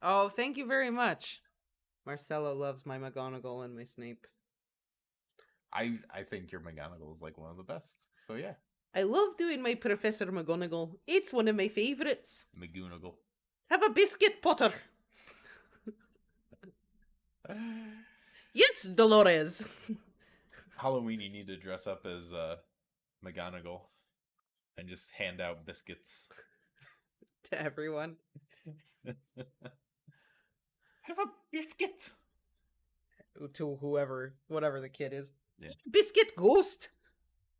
Oh, thank you very much. Marcelo loves my McGonagall and my Snape. I think your McGonagall is like one of the best. So yeah. I love doing my Professor McGonagall. It's one of my favorites. McGonagall. Have a biscuit, Potter. Yes, Dolores. Halloween, you need to dress up as McGonagall and just hand out biscuits. To everyone. Have a biscuit. To whoever, whatever the kid is. Yeah. Biscuit ghost.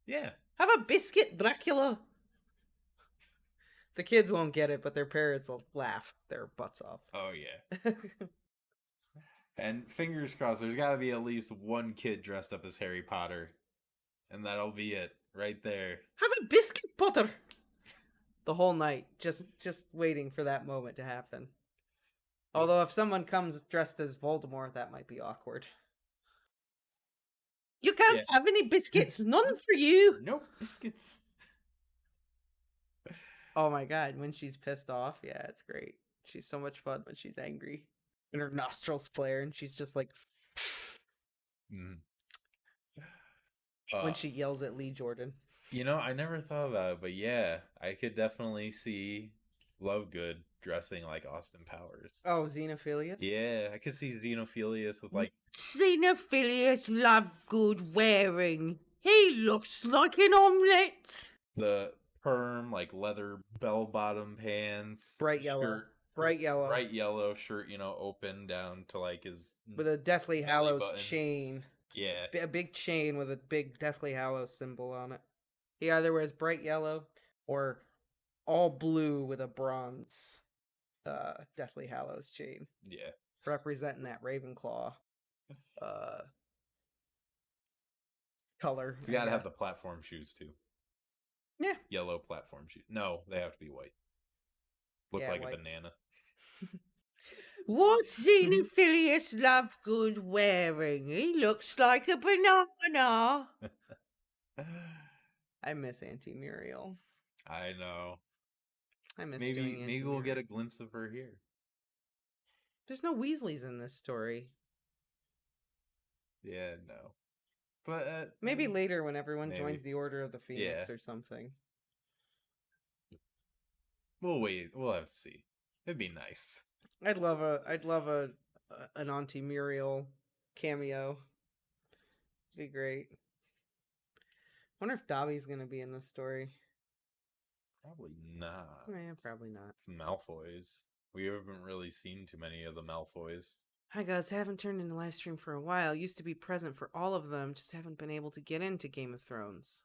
Yeah. Have a biscuit, Dracula. The kids won't get it, but their parents will laugh their butts off. Oh, yeah. And fingers crossed, there's got to be at least one kid dressed up as Harry Potter. And that'll be it, right there. Have a biscuit, Potter. The whole night, just waiting for that moment to happen. Although if someone comes dressed as Voldemort, that might be awkward. You can't have any biscuits. None for you. Nope, biscuits. Oh my god, when she's pissed off, yeah, it's great. She's so much fun when she's angry. And her nostrils flare, and she's just like... when she yells at Lee Jordan. You know, I never thought about it, but yeah, I could definitely see Lovegood dressing like Austin Powers. Oh, Xenophilius? Yeah, I could see Xenophilius with like... Xenophilius Lovegood wearing. He looks like an omelette. The perm, like leather bell-bottom pants. Bright yellow. Shirt, Bright yellow. Bright yellow shirt, you know, open down to like his... with a Deathly Hallows button. chain. Yeah. A big chain with a big Deathly Hallows symbol on it. He either wears bright yellow or all blue with a bronze Deathly Hallows chain. Yeah. Representing that Ravenclaw color. He's got to have the platform shoes too. Yeah. Yellow platform shoes. No, they have to be white. Look like white. A banana. What's Xenophilius Lovegood wearing? He looks like a banana. I miss Auntie Muriel. I know. I miss maybe we'll get a glimpse of her here. There's no Weasleys in this story. Yeah, no. But maybe later when everyone joins the Order of the Phoenix or something. We'll wait. We'll have to see. It'd be nice. I'd love an Auntie Muriel cameo. Be great. Wonder if Dobby's gonna be in this story. Probably not. Yeah, probably not. It's Malfoys. We haven't really seen too many of the Malfoys. Hi guys, haven't turned into Livestream for a while. Used to be present for all of them, just haven't been able to get into Game of Thrones.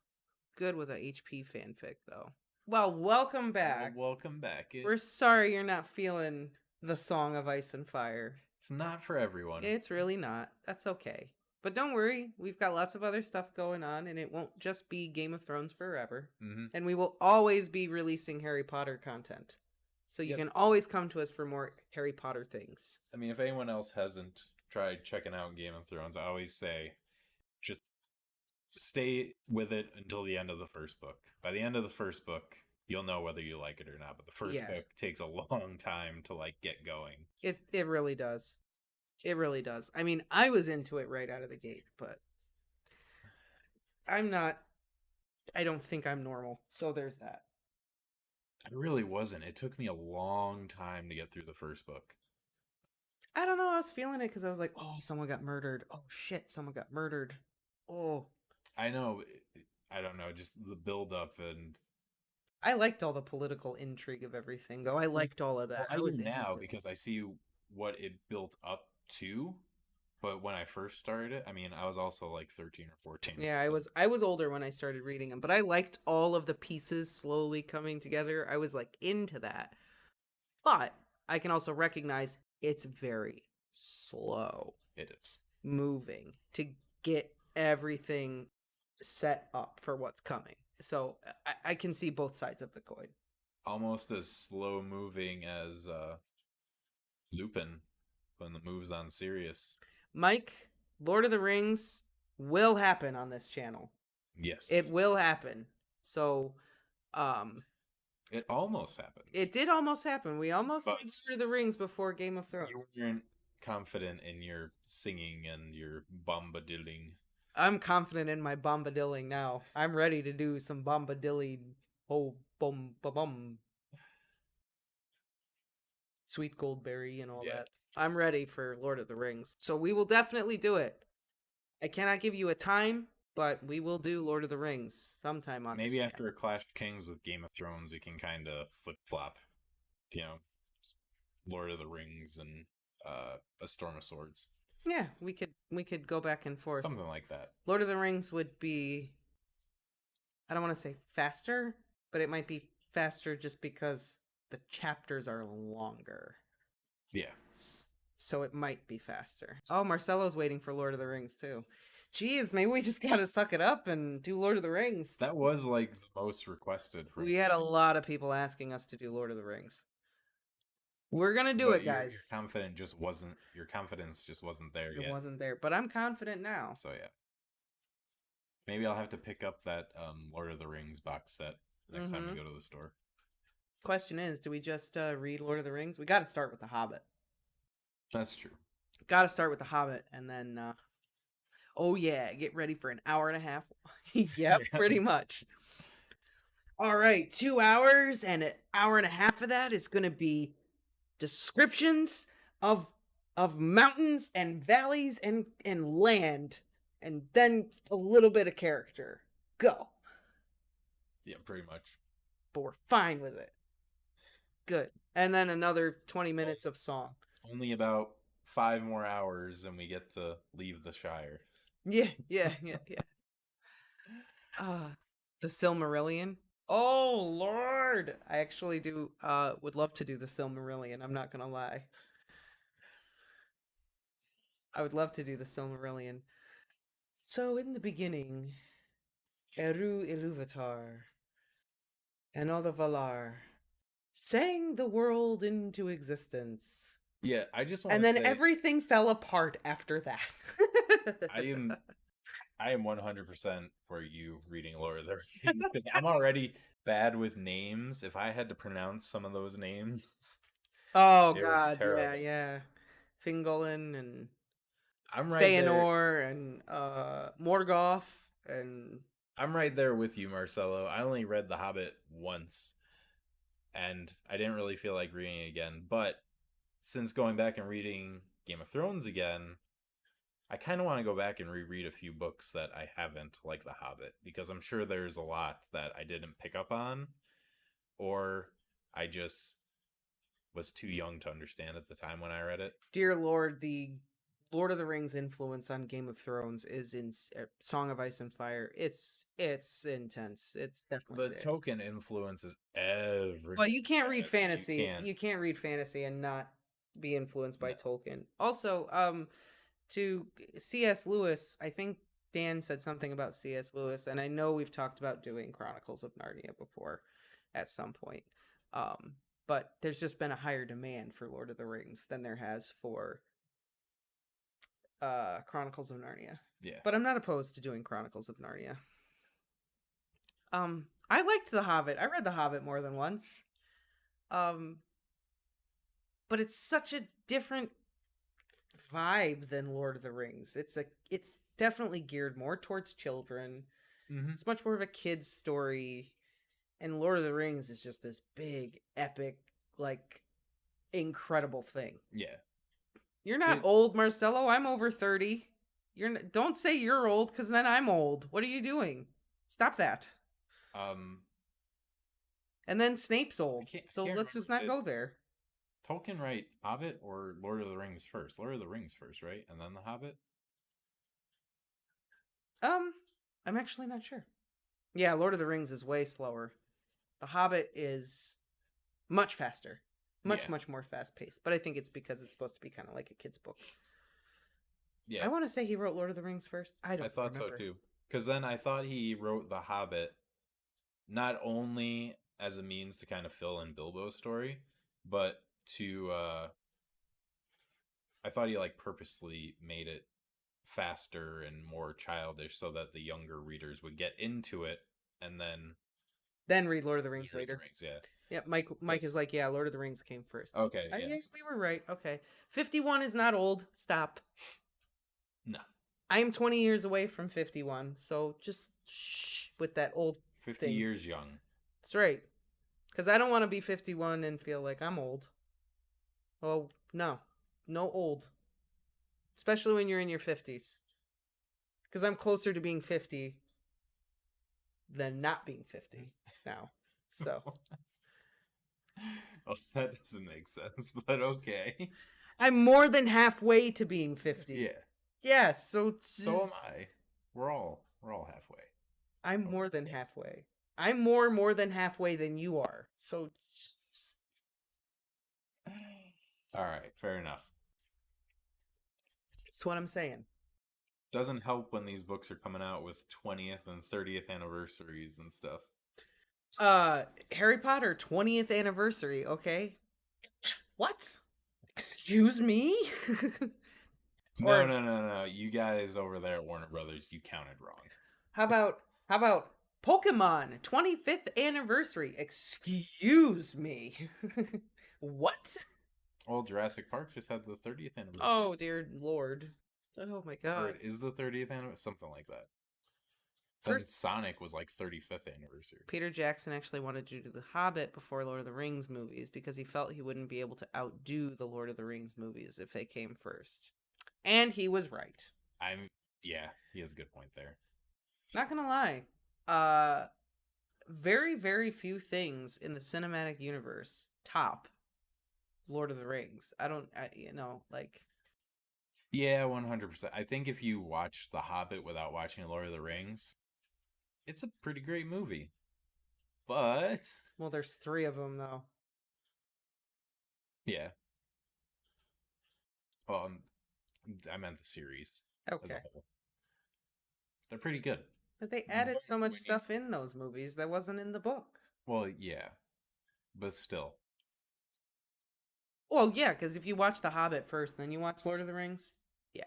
Good with a HP fanfic though. Well, welcome back. Welcome back. We're sorry you're not feeling the Song of Ice and Fire. It's not for everyone. It's really not. That's okay. But don't worry, we've got lots of other stuff going on, and it won't just be Game of Thrones forever. Mm-hmm. And we will always be releasing Harry Potter content. So you can always come to us for more Harry Potter things. I mean, if anyone else hasn't tried checking out Game of Thrones, I always say just stay with it until the end of the first book. By the end of the first book, you'll know whether you like it or not. But the first book takes a long time to like get going. It really does. It really does. I mean, I was into it right out of the gate, but I'm not. I don't think I'm normal. So there's that. I really wasn't. It took me a long time to get through the first book. I don't know. I was feeling it because I was like, oh, someone got murdered. Oh, shit. Someone got murdered. Oh. I know. I don't know. Just the build up and... I liked all the political intrigue of everything, though. I liked all of that. Well, I was now because I see what it built up to. But when I first started it, I mean, I was also like 13 or 14. Yeah, I was older when I started reading them, but I liked all of the pieces slowly coming together. I was like into that. But I can also recognize it's very slow. It is. Moving to get everything set up for what's coming. So I can see both sides of the coin. Almost as slow moving as Lupin when the move's on Sirius. Mike, Lord of the Rings will happen on this channel. Yes. It will happen. So, it almost happened. It did almost happen. We almost did Lord of the Rings before Game of Thrones. You weren't confident in your singing and your bombadilling. I'm confident in my bombadilling now. I'm ready to do some bombadilling. Oh, bum, ba, bum. Sweet Goldberry and all Yeah. that. I'm ready for Lord of the Rings. So we will definitely do it. I cannot give you a time, but we will do Lord of the Rings sometime on Maybe this after a Clash of Kings with Game of Thrones, we can kind of flip flop. You know, Lord of the Rings and A Storm of Swords. Yeah, we could go back and forth. Something like that. Lord of the Rings would be, I don't want to say faster, but it might be faster just because the chapters are longer. Yeah. So it might be faster. Oh, Marcelo's waiting for Lord of the Rings too. Jeez, maybe we just gotta suck it up and do Lord of the Rings. That was like the most requested. We had a lot of people asking us to do Lord of the Rings. We're gonna do it, guys. Your confidence just wasn't there yet. It wasn't there, but I'm confident now. So yeah. Maybe I'll have to pick up that Lord of the Rings box set next time we go to the store. Question is, do we just read Lord of the Rings? We got to start with The Hobbit. That's true. Got to start with The Hobbit, and then, oh yeah, get ready for an hour and a half. Yep, pretty much. All right, 2 hours, and an hour and a half of that is going to be descriptions of mountains and valleys and land, and then a little bit of character. Go. Yeah, pretty much. But we're fine with it. Good. And then another 20 minutes of song. Only about 5 more hours and we get to leave the Shire. Yeah. The Silmarillion. Oh, Lord. I actually would love to do the Silmarillion. I'm not going to lie. I would love to do the Silmarillion. So, in the beginning, Eru Iluvatar and all the Valar sang the world into existence. Yeah, I just want to say... And then everything fell apart after that. I am 100% for you reading Lord of the Rings. I'm already bad with names. If I had to pronounce some of those names... Oh, God, yeah. Fingolin and I'm right Feanor and Morgoth and... I'm right there with you, Marcelo. I only read The Hobbit once, and I didn't really feel like reading it again. But since going back and reading Game of Thrones again, I kind of want to go back and reread a few books that I haven't, like The Hobbit, because I'm sure there's a lot that I didn't pick up on, or I just was too young to understand at the time when I read it. Dear Lord, the Lord of the Rings influence on Game of Thrones is in Song of Ice and Fire. It's intense. It's definitely the Tolkien influence is everything. Well, you can't read fantasy. You can't read fantasy and not be influenced by Tolkien. Also, to C.S. Lewis, I think Dan said something about C.S. Lewis, and I know we've talked about doing Chronicles of Narnia before at some point. But there's just been a higher demand for Lord of the Rings than there has for Chronicles of Narnia. Yeah. But I'm not opposed to doing Chronicles of Narnia. I liked The Hobbit. I read The Hobbit more than once. But it's such a different vibe than Lord of the Rings. It's definitely geared more towards children. Mm-hmm. It's much more of a kid's story. And Lord of the Rings is just this big, epic, like, incredible thing. Yeah. You're not old, Marcelo. I'm over 30. Don't say you're old, because then I'm old. What are you doing? Stop that. And then Snape's old. So let's just not go there. Tolkien write Hobbit or Lord of the Rings first? Lord of the Rings first, right? And then The Hobbit? I'm actually not sure. Yeah, Lord of the Rings is way slower. The Hobbit is much faster. Much more fast-paced. But I think it's because it's supposed to be kind of like a kid's book. Yeah. I want to say he wrote Lord of the Rings first. I thought remember. So, too. Because then I thought he wrote The Hobbit not only as a means to kind of fill in Bilbo's story, but to... I thought he, like, purposely made it faster and more childish so that the younger readers would get into it and then read Lord of the Rings later. Yeah. Yeah, Mike is like, yeah, Lord of the Rings came first. Okay. Yeah, we were right. Okay. 51 is not old. Stop. No. I am 20 years away from 51, so just shh with that old 50 thing. Years young. That's right. Because I don't want to be 51 and feel like I'm old. Oh, no. No old. Especially when you're in your 50s. Because I'm closer to being 50 than not being 50 now. So. Well, that doesn't make sense, but okay. I'm more than halfway to being 50. Yeah. Yeah, so So am I. We're all halfway. I'm more than halfway. I'm more than halfway than you are. So all right, fair enough. that's what I'm saying. Doesn't help when these books are coming out with 20th and 30th anniversaries and stuff. Harry Potter 20th anniversary, okay? What? Excuse me? No. You guys over there at Warner Brothers, you counted wrong. How about Pokemon 25th anniversary? Excuse me. What? Well, Jurassic Park just had the 30th anniversary. Oh dear lord. Oh my god. Or it is the 30th anniversary, something like that. First, then Sonic was like 35th anniversary. Peter Jackson actually wanted to do The Hobbit before Lord of the Rings movies because he felt he wouldn't be able to outdo the Lord of the Rings movies if they came first. And he was right. Yeah, he has a good point there. Not gonna lie. Very, very few things in the cinematic universe top Lord of the Rings. Yeah, 100%. I think if you watch The Hobbit without watching Lord of the Rings, it's a pretty great movie. But well, there's 3 of them though. Yeah. Well, I meant the series as a whole. They're pretty good. But they added so much stuff in those movies that wasn't in the book. Well, yeah. But still. Well, yeah, because if you watch The Hobbit first, then you watch Lord of the Rings, yeah.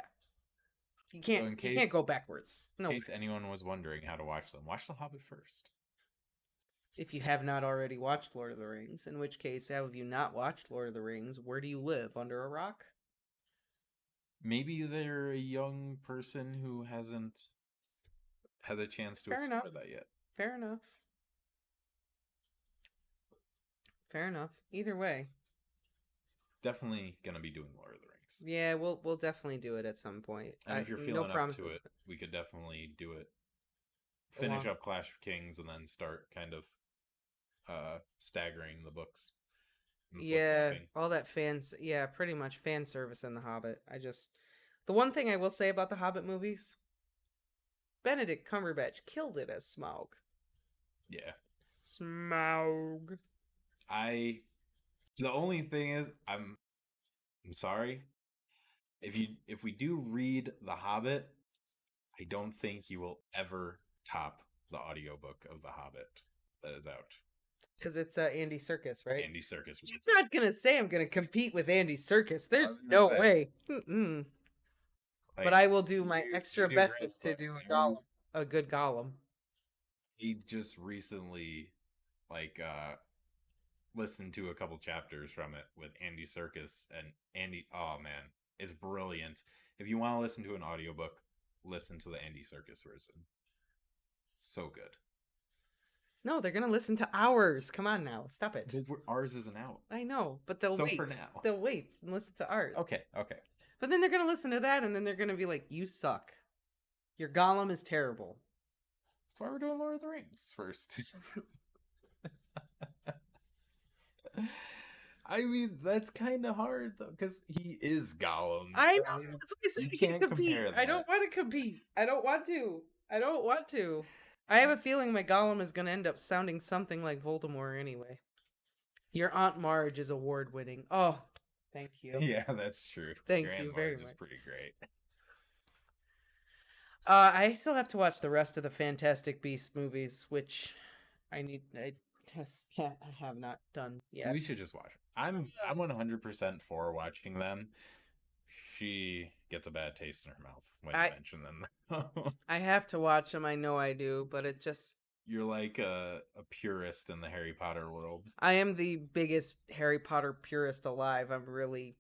You can't go backwards. No. In case anyone was wondering how to watch them, watch The Hobbit first. If you have not already watched Lord of the Rings, in which case, have you not watched Lord of the Rings? Where do you live? Under a rock? Maybe they're a young person who hasn't had a chance to explore that yet. Fair enough. Fair enough. Either way. Definitely gonna be doing Lord of the Rings. Yeah, we'll definitely do it at some point. And if you're feeling up to it, we could definitely do it. Finish up Clash of Kings and then start kind of staggering the books. Yeah, all that pretty much fan service in The Hobbit. The one thing I will say about the Hobbit movies, Benedict Cumberbatch killed it as Smaug. Yeah. Smaug. The only thing is, I'm sorry. If we do read The Hobbit, I don't think you will ever top the audiobook of The Hobbit that is out. Because it's Andy Serkis, right? Andy Serkis. I'm not going to say I'm going to compete with Andy Serkis. There's no way. Like, but I will do my extra bestest to do a good Gollum. He just recently, listened to a couple chapters from it with Andy Serkis. And Andy, oh man, it's brilliant. If you want to listen to an audiobook, listen to the Andy Serkis version. So good. No, they're going to listen to ours. Come on now. Stop it. Well, ours isn't out. I know, but they'll wait. For now. They'll wait and listen to ours. Okay. But then they're going to listen to that, and then they're going to be like, you suck. Your Gollum is terrible. That's why we're doing Lord of the Rings first. I mean, that's kind of hard, though, because he is Gollum. I know. That's what I said. You can't compete. I don't want to compete. I don't want to. I have a feeling my Gollum is going to end up sounding something like Voldemort anyway. Your Aunt Marge is award-winning. Oh, thank you. Yeah, that's true. Thank you very much. Is pretty great. I still have to watch the rest of the Fantastic Beasts movies, which I have not done yet. We should just watch. I'm 100% for watching them. She gets a bad taste in her mouth when you mention them. I have to watch them. I know I do, but it just... You're like a purist in the Harry Potter world. I am the biggest Harry Potter purist alive. I'm really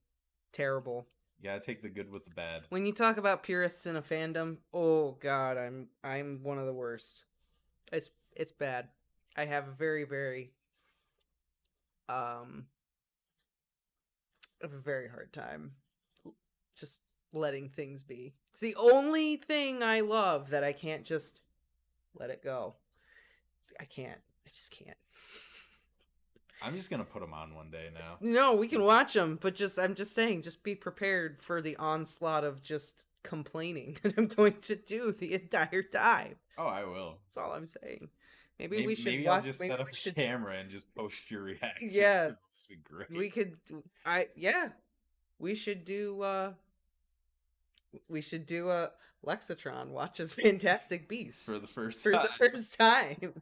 terrible. You gotta take the good with the bad. When you talk about purists in a fandom, oh god, I'm one of the worst. It's bad. I have a very, very have a very hard time just letting things be. It's the only thing I love that I can't just let it go. I can't. I just can't. I'm just gonna put them on one day now. No, we can watch them, but I'm just saying, just be prepared for the onslaught of just complaining that I'm going to do the entire time. Oh, I will. That's all I'm saying. Maybe we should Maybe watch. I'll just set up a camera and just post your reaction. Yeah, That'll just be great. we could. We should do. We should do a Lexatron watches Fantastic Beasts for the first time,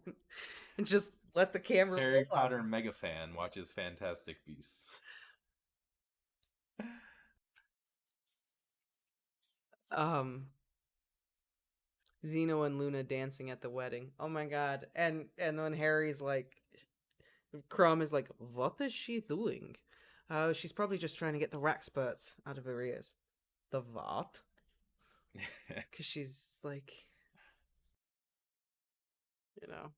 and just let the camera. Harry Potter mega fan watches Fantastic Beasts. Zeno and Luna dancing at the wedding. Oh my god! And when Harry's like, Crumb is like, "What is she doing?" She's probably just trying to get the rack spurts out of her ears. The what? Because she's like, you know.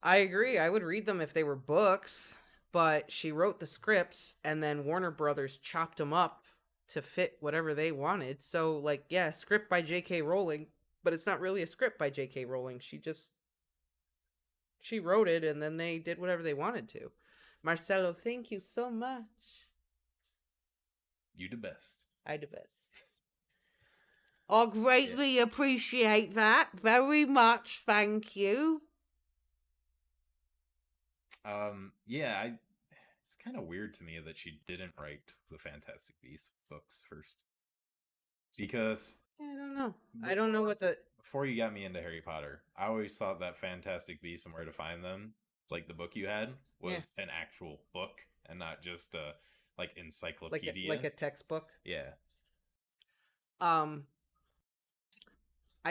I agree. I would read them if they were books, but she wrote the scripts and then Warner Brothers chopped them up to fit whatever they wanted. So, like, yeah, script by J.K. Rowling, but it's not really a script by J.K. Rowling. She wrote it and then they did whatever they wanted to. Marcelo, thank you so much. You the best. I the best. I greatly appreciate that very much. Thank you. It's kind of weird to me that she didn't write the Fantastic Beasts books first. Because I don't know. I don't know what before you got me into Harry Potter, I always thought that Fantastic Beasts and Where to Find Them, like the book you had, was an actual book and not just a like encyclopedia. Like a textbook. Yeah. I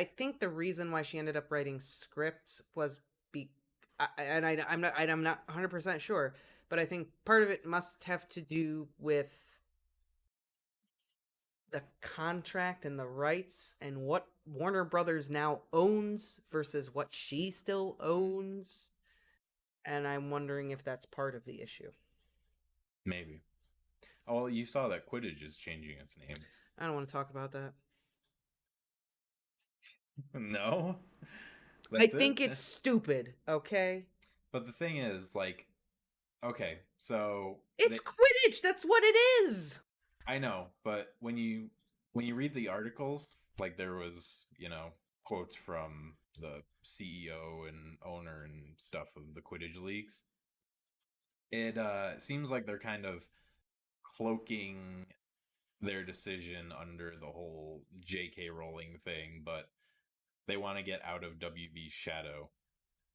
think the reason why she ended up writing scripts was I'm not 100% sure, but I think part of it must have to do with the contract and the rights and what Warner Brothers now owns versus what she still owns. And I'm wondering if that's part of the issue. Maybe. Oh, well, you saw that Quidditch is changing its name. I don't want to talk about that. No? I think it's stupid, okay? But the thing is, like, okay, so... It's Quidditch! That's what it is! I know, but when you read the articles, like there was, quotes from the CEO and owner and stuff of the Quidditch leagues, it seems like they're kind of cloaking their decision under the whole J.K. Rowling thing, but they want to get out of WB's shadow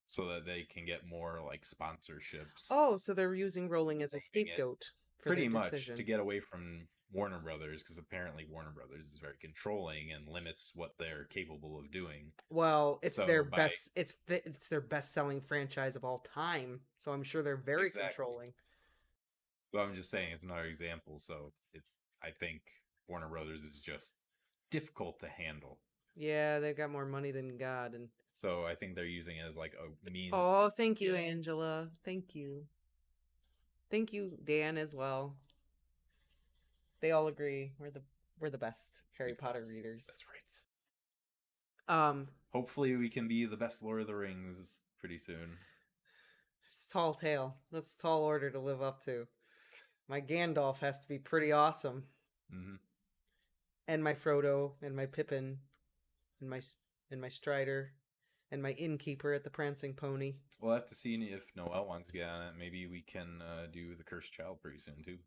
so that they can get more like sponsorships. Oh, so they're using Rowling as a scapegoat for pretty their much decision. To get away from Warner Brothers, because apparently Warner Brothers is very controlling and limits what they're capable of doing. Well, it's their best-selling franchise of all time, so I'm sure they're very controlling. Well, I'm just saying it's another example. So I think Warner Brothers is just difficult to handle. Yeah, they've got more money than God, and so I think they're using it as like a means. Oh, thank you, Angela. Thank you. Thank you, Dan, as well. They all agree we're the best Harry Potter readers. That's right. Um, hopefully we can be the best Lord of the Rings pretty soon. It's a tall tale. That's a tall order to live up to. My Gandalf has to be pretty awesome. Mm-hmm. And my Frodo and my Pippin and my Strider and my innkeeper at the Prancing Pony. We'll have to see if Noelle wants to get on it. Maybe we can do the Cursed Child pretty soon too.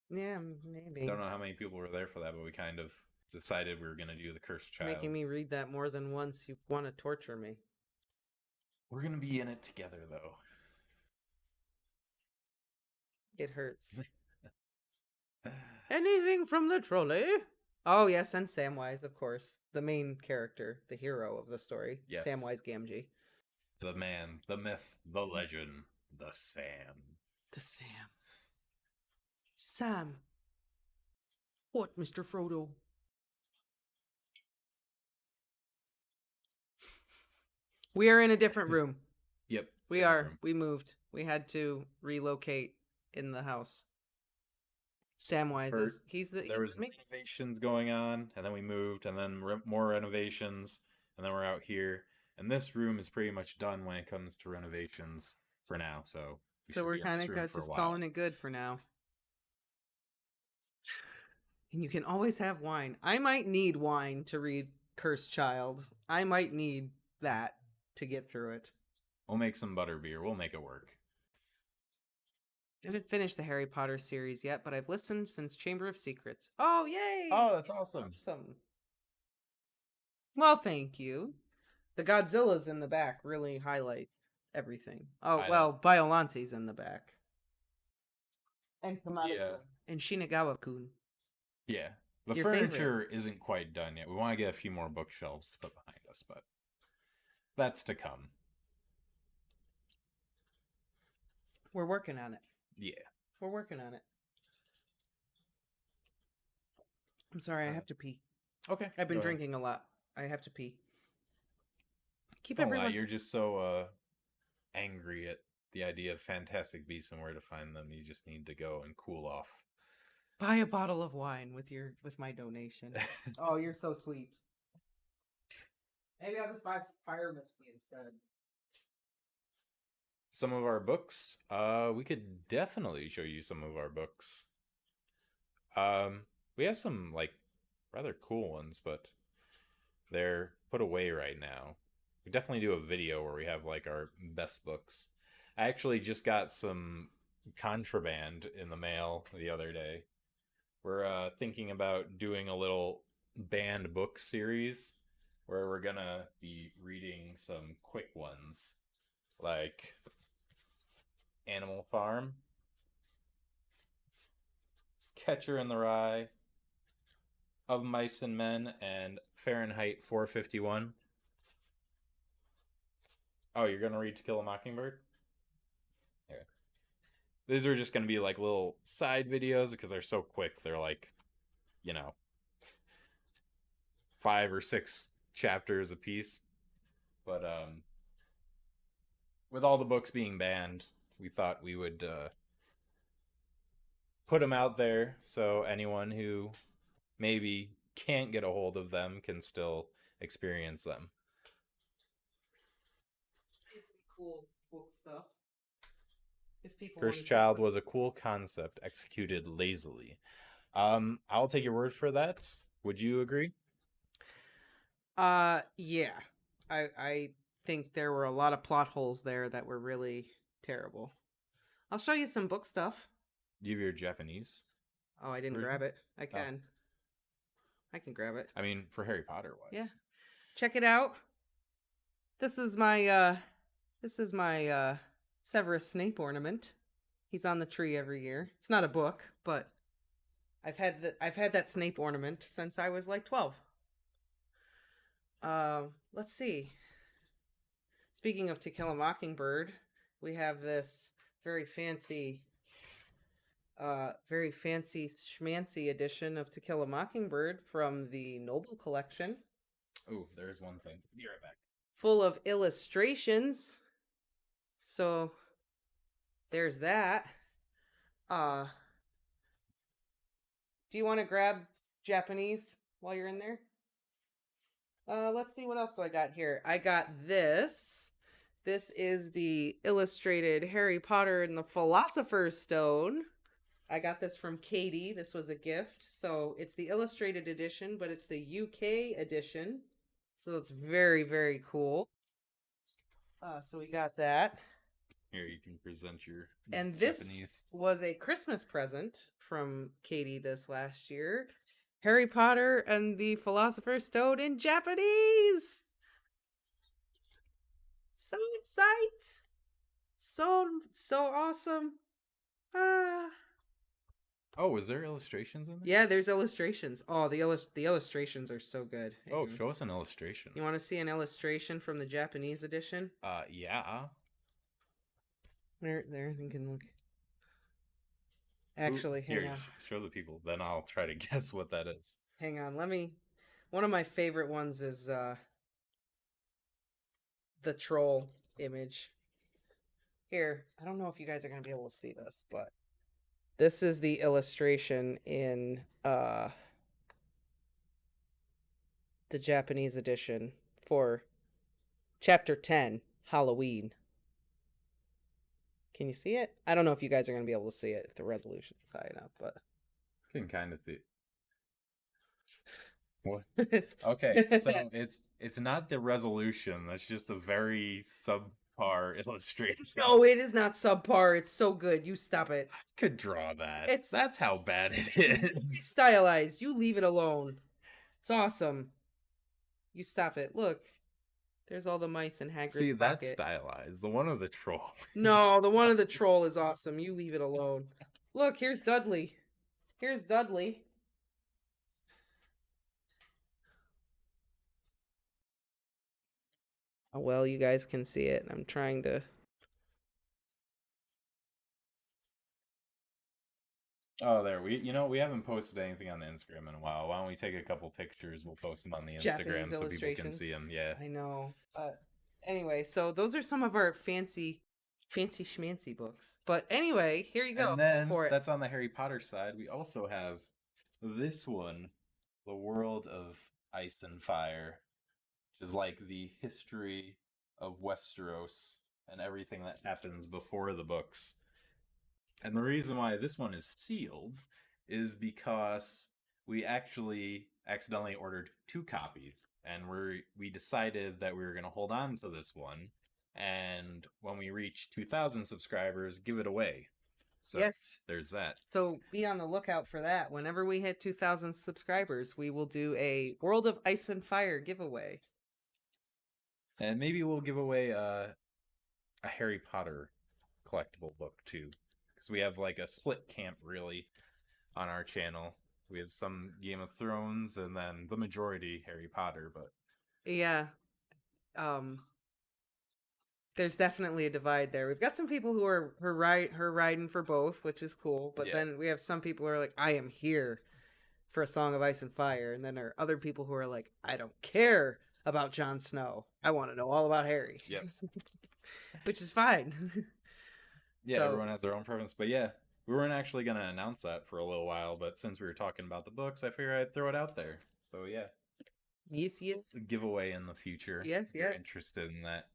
Yeah, maybe. Don't know how many people were there for that, but we kind of decided we were going to do the Cursed Child. Making me read that more than once. You want to torture me. We're going to be in it together, though. It hurts. Anything from the trolley? Oh, yes, and Samwise, of course. The main character, the hero of the story. Yes. Samwise Gamgee. The man, the myth, the legend, the Sam. The Sam. Sam. What, Mr. Frodo? We are in a different room. Yep. We Different are. room. We moved. We had to relocate in the house. Samwise, There was renovations going on, and then we moved, and then more renovations, and then we're out here. And this room is pretty much done when it comes to renovations for now. So we're be in kind this room of for a just while. calling it good for now. And you can always have wine. I might need wine to read Cursed Child. I might need that to get through it. We'll make some butterbeer. We'll make it work. I haven't finished the Harry Potter series yet, but I've listened since Chamber of Secrets. Oh, yay! Oh, that's awesome. Well, thank you. The Godzillas in the back really highlight everything. Oh, well, Biolante's in the back. And Kamada-kun. And Shinagawa-kun. Yeah. The furniture isn't quite done yet. We want to get a few more bookshelves to put behind us, but that's to come. We're working on it. Yeah. We're working on it. I'm sorry, I have to pee. Okay. I've been drinking a lot. I have to pee. Keep everyone. You're just so angry at the idea of Fantastic Beasts and where to find them. You just need to go and cool off. Buy a bottle of wine with my donation. Oh, you're so sweet. Maybe I'll just buy some fire whiskey instead. Some of our books, we could definitely show you some of our books. We have some like rather cool ones, but they're put away right now. We definitely do a video where we have like our best books. I actually just got some contraband in the mail the other day. We're thinking about doing a little banned book series where we're gonna be reading some quick ones like Animal Farm, Catcher in the Rye, Of Mice and Men, and Fahrenheit 451. Oh, you're gonna read To Kill a Mockingbird? Okay. These are just gonna be like little side videos because they're so quick. They're like, 5 or 6 chapters a piece. But with all the books being banned, we thought we would put them out there so anyone who maybe can't get a hold of them can still experience them. Cool book stuff. If people Cursed Child was a cool concept executed lazily. I'll take your word for that. Would you agree? Yeah. I think there were a lot of plot holes there that were really terrible. I'll show you some book stuff. Do you have your Japanese? Oh, I didn't grab it. I can. I can grab it. I mean, for Harry Potter wise. Yeah. Check it out. This is my Severus Snape ornament. He's on the tree every year. It's not a book, but I've had that Snape ornament since I was like 12. Let's see. Speaking of To Kill a Mockingbird, we have this very fancy schmancy edition of To Kill a Mockingbird from the Noble Collection. Oh, there's one thing. Be right back. Full of illustrations. So there's that. Do you want to grab Japanese while you're in there? Let's see, what else do I got here? I got this. This is the illustrated Harry Potter and the Philosopher's Stone. I got this from Katie. This was a gift. So it's the illustrated edition, but it's the UK edition. So it's very, very cool. So we got that. Here, you can present your and Japanese. This was a Christmas present from Katie this last year. Harry Potter and the Philosopher's Stone in Japanese. So excited. So awesome. Oh, was there illustrations in there? Yeah, there's illustrations. Oh, the illustrations are so good. Oh, show us an illustration. You want to see an illustration from the Japanese edition? Yeah. There, you can look. Actually, hang on. Show the people. Then I'll try to guess what that is. Hang on, one of my favorite ones is the troll image. Here, I don't know if you guys are going to be able to see this, but this is the illustration in the Japanese edition for Chapter 10, Halloween. Can you see it? I don't know if you guys are going to be able to see it if the resolution is high enough, but Can kind of see. What? Okay, so it's not the resolution. That's just a very subpar illustration. No, it is not subpar. It's so good. You stop it. I could draw that. It's That's how bad it is. stylized. You leave it alone. It's awesome. You stop it. Look. There's all the mice in Hagrid's See, that's pocket. stylized. The one of the troll. No, the one of the troll is awesome. You leave it alone. Look, here's Dudley. Here's Dudley. Oh, well, you guys can see it. I'm trying to... Oh, there. We haven't posted anything on the Instagram in a while. Why don't we take a couple pictures? We'll post them on the Instagram Japanese so people can see them. Yeah. I know. Anyway, so those are some of our fancy schmancy books. But anyway, here you go. And then for it. that's on the Harry Potter side. We also have this one, The World of Ice and Fire, which is like the history of Westeros and everything that happens before the books. And the reason why this one is sealed is because we actually accidentally ordered 2 copies, and we decided that we were going to hold on to this one, and when we reach 2,000 subscribers, give it away. So yes, there's that. So be on the lookout for that. Whenever we hit 2,000 subscribers, we will do a World of Ice and Fire giveaway. And maybe we'll give away a Harry Potter collectible book too. Because we have like a split camp really on our channel. We have some Game of Thrones and then the majority Harry Potter, but yeah, there's definitely a divide there. We've got some people who are riding for both, which is cool. But then we have some people who are like, I am here for a Song of Ice and Fire, and then there are other people who are like, I don't care about Jon Snow. I want to know all about Harry. Yep. Which is fine. Yeah, so, everyone has their own preference. But yeah, we weren't actually going to announce that for a little while, but since we were talking about the books, I figured I'd throw it out there. So yeah. Yes. It's a giveaway in the future. Yes, if you're interested in that.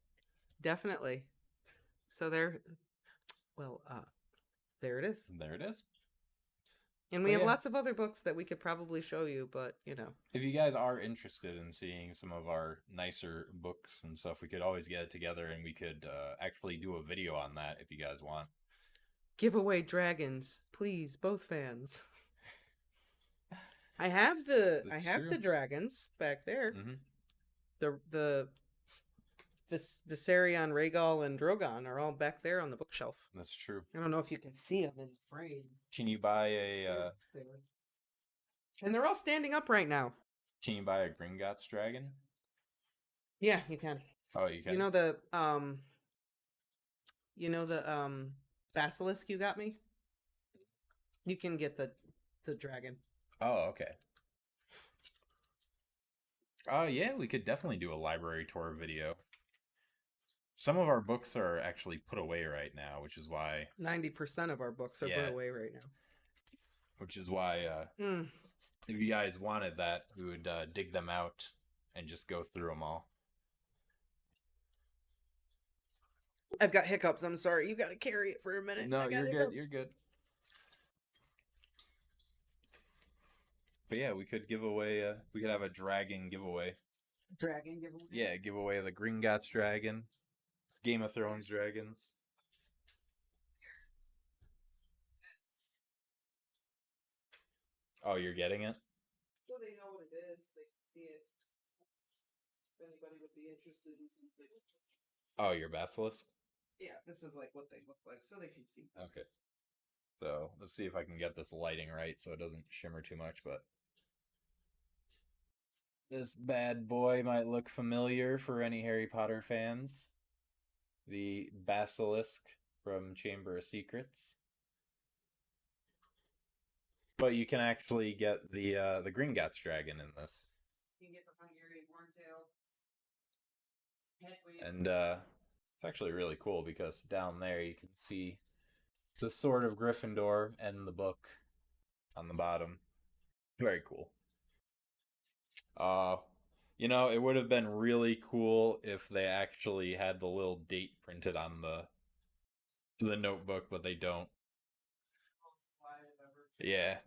Definitely. So there it is. There it is. And we have lots of other books that we could probably show you, but, you know. If you guys are interested in seeing some of our nicer books and stuff, we could always get it together and we could actually do a video on that if you guys want. Give away dragons, please, both fans. I have the dragons back there. Mm-hmm. The Viserion, Rhaegal, and Drogon are all back there on the bookshelf. That's true. I don't know if you can see them in the frame. Can you buy a... And they're all standing up right now. Can you buy a Gringotts dragon? Yeah, you can. Oh, you can? You know the basilisk you got me? You can get the dragon. Oh, okay. Yeah, we could definitely do a library tour video. Some of our books are actually put away right now, which is why... 90% of our books are put away right now. Which is why, if you guys wanted that, we would dig them out and just go through them all. I've got hiccups, I'm sorry. You gotta carry it for a minute. No, you're good, you're good. But yeah, we could give away, we could have a dragon giveaway. Dragon giveaway? Yeah, give away the Gringotts dragon. Game of Thrones dragons. Oh, you're getting it? So they know what it is. They can see it. If anybody would be interested in something. Oh, your basilisk? Yeah, this is like what they look like, so they can see. Okay. So, let's see if I can get this lighting right so it doesn't shimmer too much, but... This bad boy might look familiar for any Harry Potter fans. The basilisk from Chamber of Secrets. But you can actually get the Gringotts dragon in this. You can get the Hungarian Horntail. And It's actually really cool because down there you can see the sword of Gryffindor and the book on the bottom. Very cool. Uh, it would have been really cool if they actually had the little date printed on the notebook, but they don't. Yeah.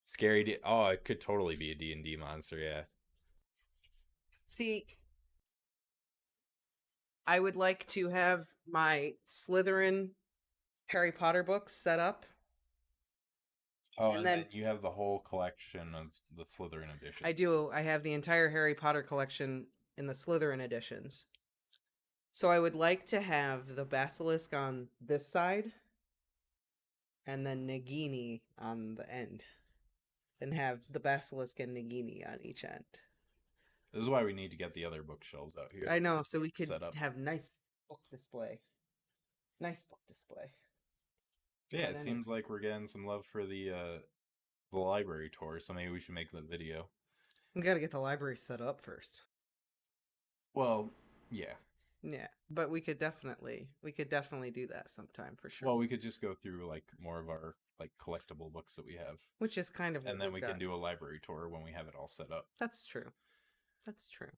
Scary. Oh, it could totally be a D&D monster, yeah. See, I would like to have my Slytherin Harry Potter books set up. Oh, and then you have the whole collection of the Slytherin editions. I do. I have the entire Harry Potter collection in the Slytherin editions. So I would like to have the basilisk on this side and then Nagini on the end. And have the basilisk and Nagini on each end. This is why we need to get the other bookshelves out here. I know, so we could have nice book display. Nice book display. Yeah, it seems like we're getting some love for the library tour, so maybe we should make the video. We gotta get the library set up first. Well, yeah. Yeah, but we could definitely do that sometime for sure. Well, we could just go through like more of our like collectible books that we have, which is kind of, and then we can do a library tour when we have it all set up. That's true. That's true.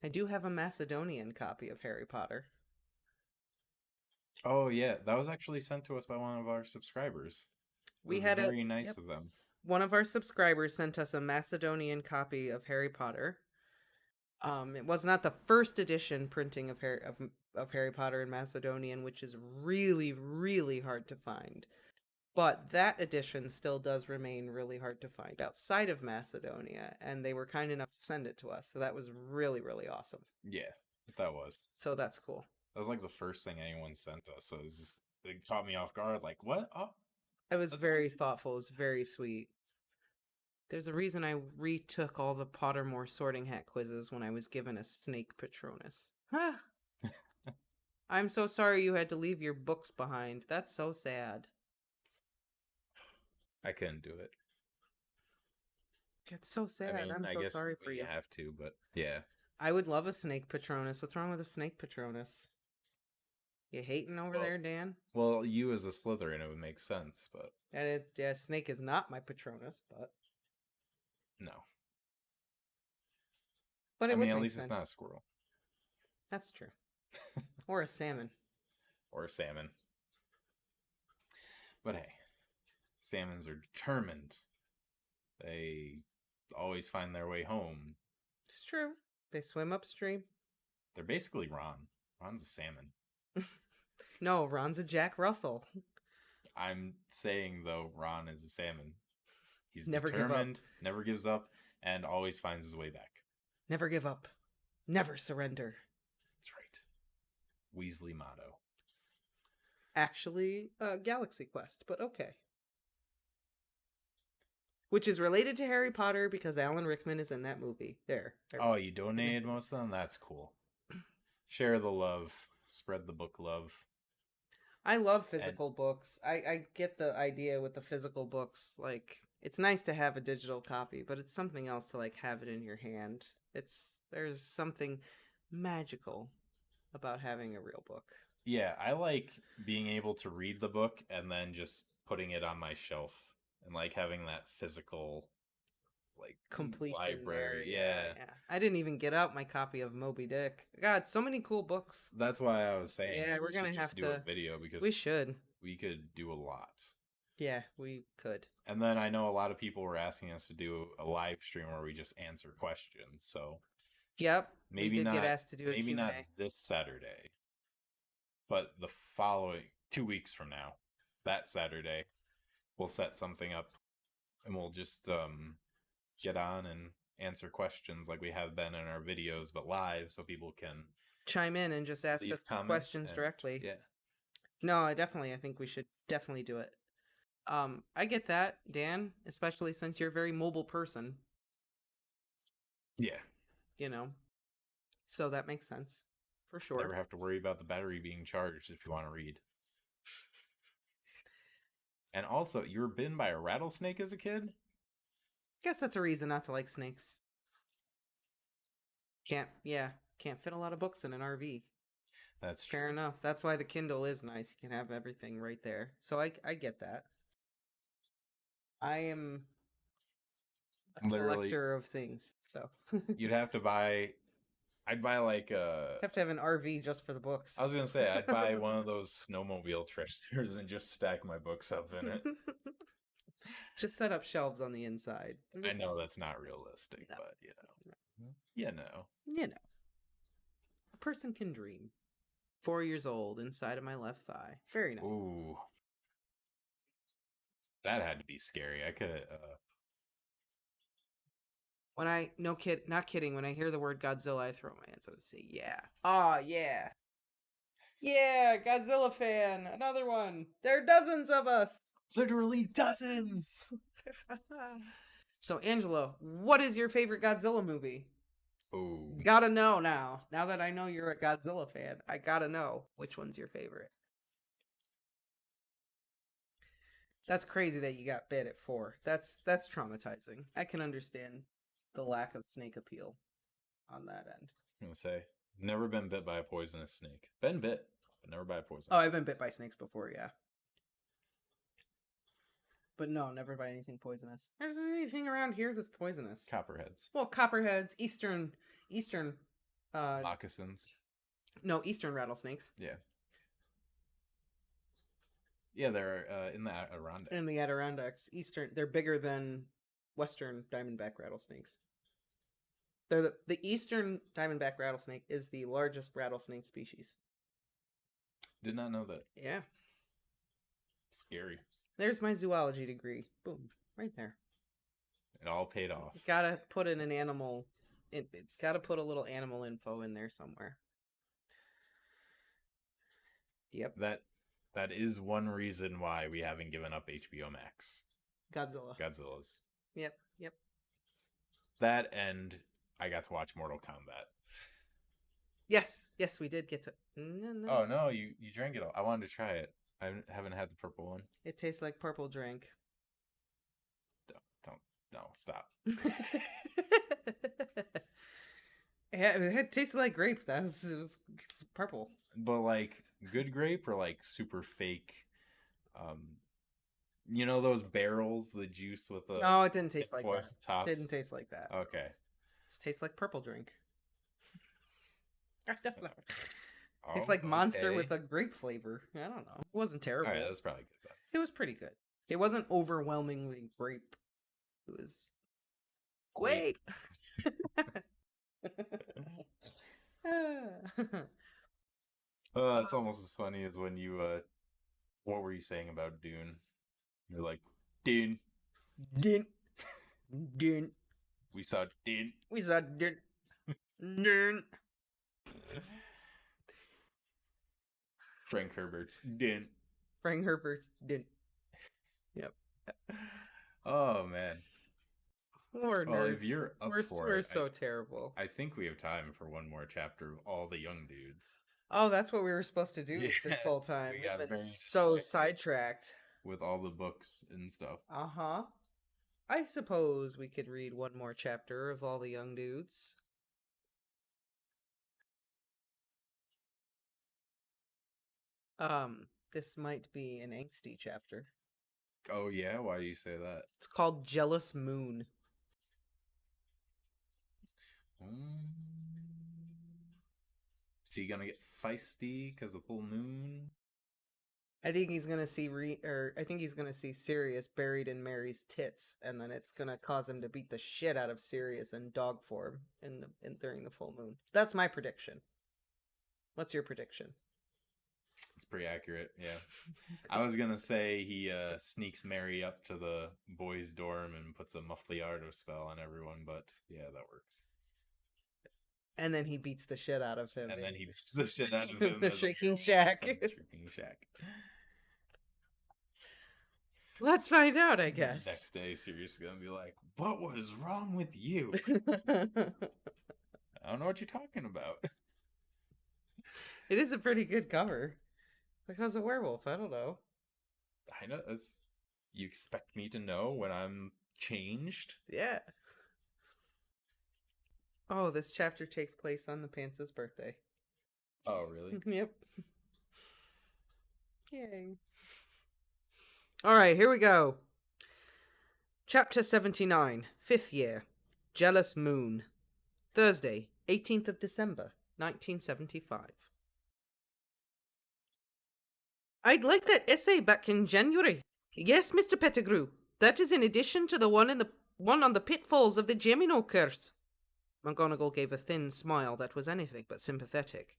I do have a Macedonian copy of Harry Potter. Oh yeah, that was actually sent to us by one of our subscribers. We had very nice of them. One of our subscribers sent us a Macedonian copy of Harry Potter. It was not the first edition printing of Harry Potter in Macedonian, which is really, really hard to find. But that edition still does remain really hard to find outside of Macedonia, and they were kind enough to send it to us. So that was really, really awesome. Yeah, that was. So that's cool. That was like the first thing anyone sent us. So it caught me off guard. Like, what? Oh, it was very thoughtful. It was very sweet. There's a reason I retook all the Pottermore sorting hat quizzes when I was given a snake Patronus. I'm so sorry you had to leave your books behind. That's so sad. I couldn't do it. It's so sad. I'm so sorry for you. You have to, but yeah. I would love a snake Patronus. What's wrong with a snake Patronus? You hating over there, Dan? Well, you as a Slytherin, it would make sense, but... Yeah, snake is not my Patronus, but... No. But at least it's not a squirrel. That's true. Or a salmon. Or a salmon. But hey, salmons are determined. They always find their way home. It's true. They swim upstream. They're basically Ron. Ron's a salmon. No, Ron's a Jack Russell. I'm saying, though, Ron is a salmon. He's never determined, never gives up, and always finds his way back. Never give up. Never surrender. That's right. Weasley motto. Actually, Galaxy Quest, but okay. Which is related to Harry Potter because Alan Rickman is in that movie. There. Oh, you donated most of them? That's cool. Share the love. Spread the book love. I love physical books. I get the idea with the physical books. Like, it's nice to have a digital copy, but it's something else to, like, have it in your hand. There's something magical about having a real book. Yeah, I like being able to read the book and then just putting it on my shelf and, like, having that physical, like, complete library. Yeah. I didn't even get out my copy of Moby Dick. God, so many cool books. That's why I was saying. Yeah, we're gonna have to do a video because we should. We could do a lot. Yeah, we could. And then I know a lot of people were asking us to do a live stream where we just answer questions. So. Yep. Maybe we did not. Get asked to do maybe a Q&A. Not this Saturday, but the following 2 weeks from now, that Saturday, we'll set something up, and we'll just get on and answer questions like we have been in our videos, but live, so people can chime in and just ask us questions directly. Yeah. No, I think we should definitely do it. I get that, Dan, especially since you're a very mobile person. Yeah. You know, so that makes sense for sure. Never have to worry about the battery being charged if you want to read. And also, you were bitten by a rattlesnake as a kid? Guess that's a reason not to like snakes. Can't fit a lot of books in an RV. That's true. Fair enough. That's why the Kindle is nice. You can have everything right there. So I get that. I am a Literally, collector of things, so you'd have to buy. I'd buy like have to have an RV just for the books. I was gonna say I'd buy one of those snowmobile trailers and just stack my books up in it. Just set up shelves on the inside. I know that's not realistic, No. but you know. You know, a person can dream. 4 years old, inside of my left thigh. Very nice. Ooh, that had to be scary. I could. When I not kidding. When I hear the word Godzilla, I throw my hands up and say, "Yeah, oh yeah, yeah, Godzilla fan, another one. There are dozens of us, Literally dozens. So, Angelo, what is your favorite Godzilla movie? Ooh, Gotta know now. Now that I know you're a Godzilla fan, I gotta know which one's your favorite. That's crazy that you got bit at 4. That's traumatizing. I can understand the lack of snake appeal on that end. I'm gonna say never been bit by a poisonous snake. Been bit, but never by a poisonous. Oh, I've been bit by snakes before, yeah. But no, never by anything poisonous. There's anything around here that's poisonous. Copperheads. Well, copperheads, eastern Moccasins. No, eastern rattlesnakes. Yeah. Yeah, they're in the Adirondacks. In the Adirondacks, they're bigger than western diamondback rattlesnakes. They're the eastern diamondback rattlesnake is the largest rattlesnake species. Did not know that. Yeah. Scary. There's my zoology degree. Boom. Right there. It all paid off. Gotta put in an animal. Gotta put a little animal info in there somewhere. Yep. That is one reason why we haven't given up HBO Max. Godzilla's. Yep. That, and I got to watch Mortal Kombat. Yes, we did get to. No. Oh no, you drank it all. I wanted to try it. I haven't had the purple one. It tastes like purple drink. No, stop. It tasted like grape. It's purple. But like good grape or like super fake, you know those barrels, the juice with the. No, it didn't taste like that. Tops? Didn't taste like that. Okay. It tastes like purple drink. I don't know. Oh, Tastes like Monster with a grape flavor. I don't know. It wasn't terrible. All right, that was probably good though. It was pretty good. It wasn't overwhelmingly grape. It was grape. It's almost as funny as when you what were you saying about Dune? You're like, Dune. Dune. We saw Dune. Dune. Frank Herbert's Dune. Yep. Oh man. We're nerds. Well, if you're up for we're it, so terrible. I think we have time for one more chapter of all the young dudes. Oh, that's what we were supposed to do this whole time. We've been so sidetracked with all the books and stuff. Uh-huh. I suppose we could read one more chapter of all the young dudes. This might be an angsty chapter. Oh yeah? Why do you say that? It's called Jealous Moon. Is he gonna get feisty because of full moon? I think he's gonna see I think he's gonna see Sirius buried in Mary's tits, and then it's gonna cause him to beat the shit out of Sirius in dog form during the full moon. That's my prediction. What's your prediction? It's pretty accurate, yeah. I was gonna say he sneaks Mary up to the boys' dorm and puts a Muffliardo spell on everyone, but yeah, that works. And then he beats the shit out of him. And then he beats the shit out of him. The Shaking Shack. Shaking Shack. Let's find out, I guess. Next day, Sirius is gonna be like, "What was wrong with you?" I don't know what you're talking about. It is a pretty good cover. Because a werewolf, I don't know. I know. You expect me to know when I'm changed. Yeah. Oh, this chapter takes place on the Pants' birthday. Oh, really? Yep. Yay. All right, here we go. Chapter 79, 5th year. Jealous Moon. Thursday, 18th of December, 1975. I'd like that essay back in January. Yes, Mr. Pettigrew. That is in addition to the one on the pitfalls of the Gemino curse. McGonagall gave a thin smile that was anything but sympathetic.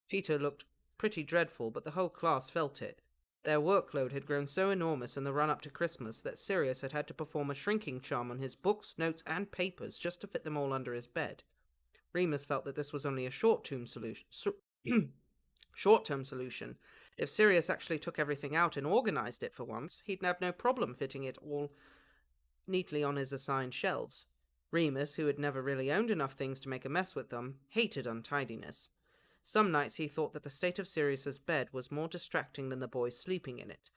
Peter looked pretty dreadful, but the whole class felt it. Their workload had grown so enormous in the run-up to Christmas that Sirius had to perform a shrinking charm on his books, notes, and papers just to fit them all under his bed. Remus felt that this was only a short-term solution. If Sirius actually took everything out and organized it for once, he'd have no problem fitting it all neatly on his assigned shelves. Remus, who had never really owned enough things to make a mess with them, hated untidiness. Some nights he thought that the state of Sirius's bed was more distracting than the boys sleeping in it.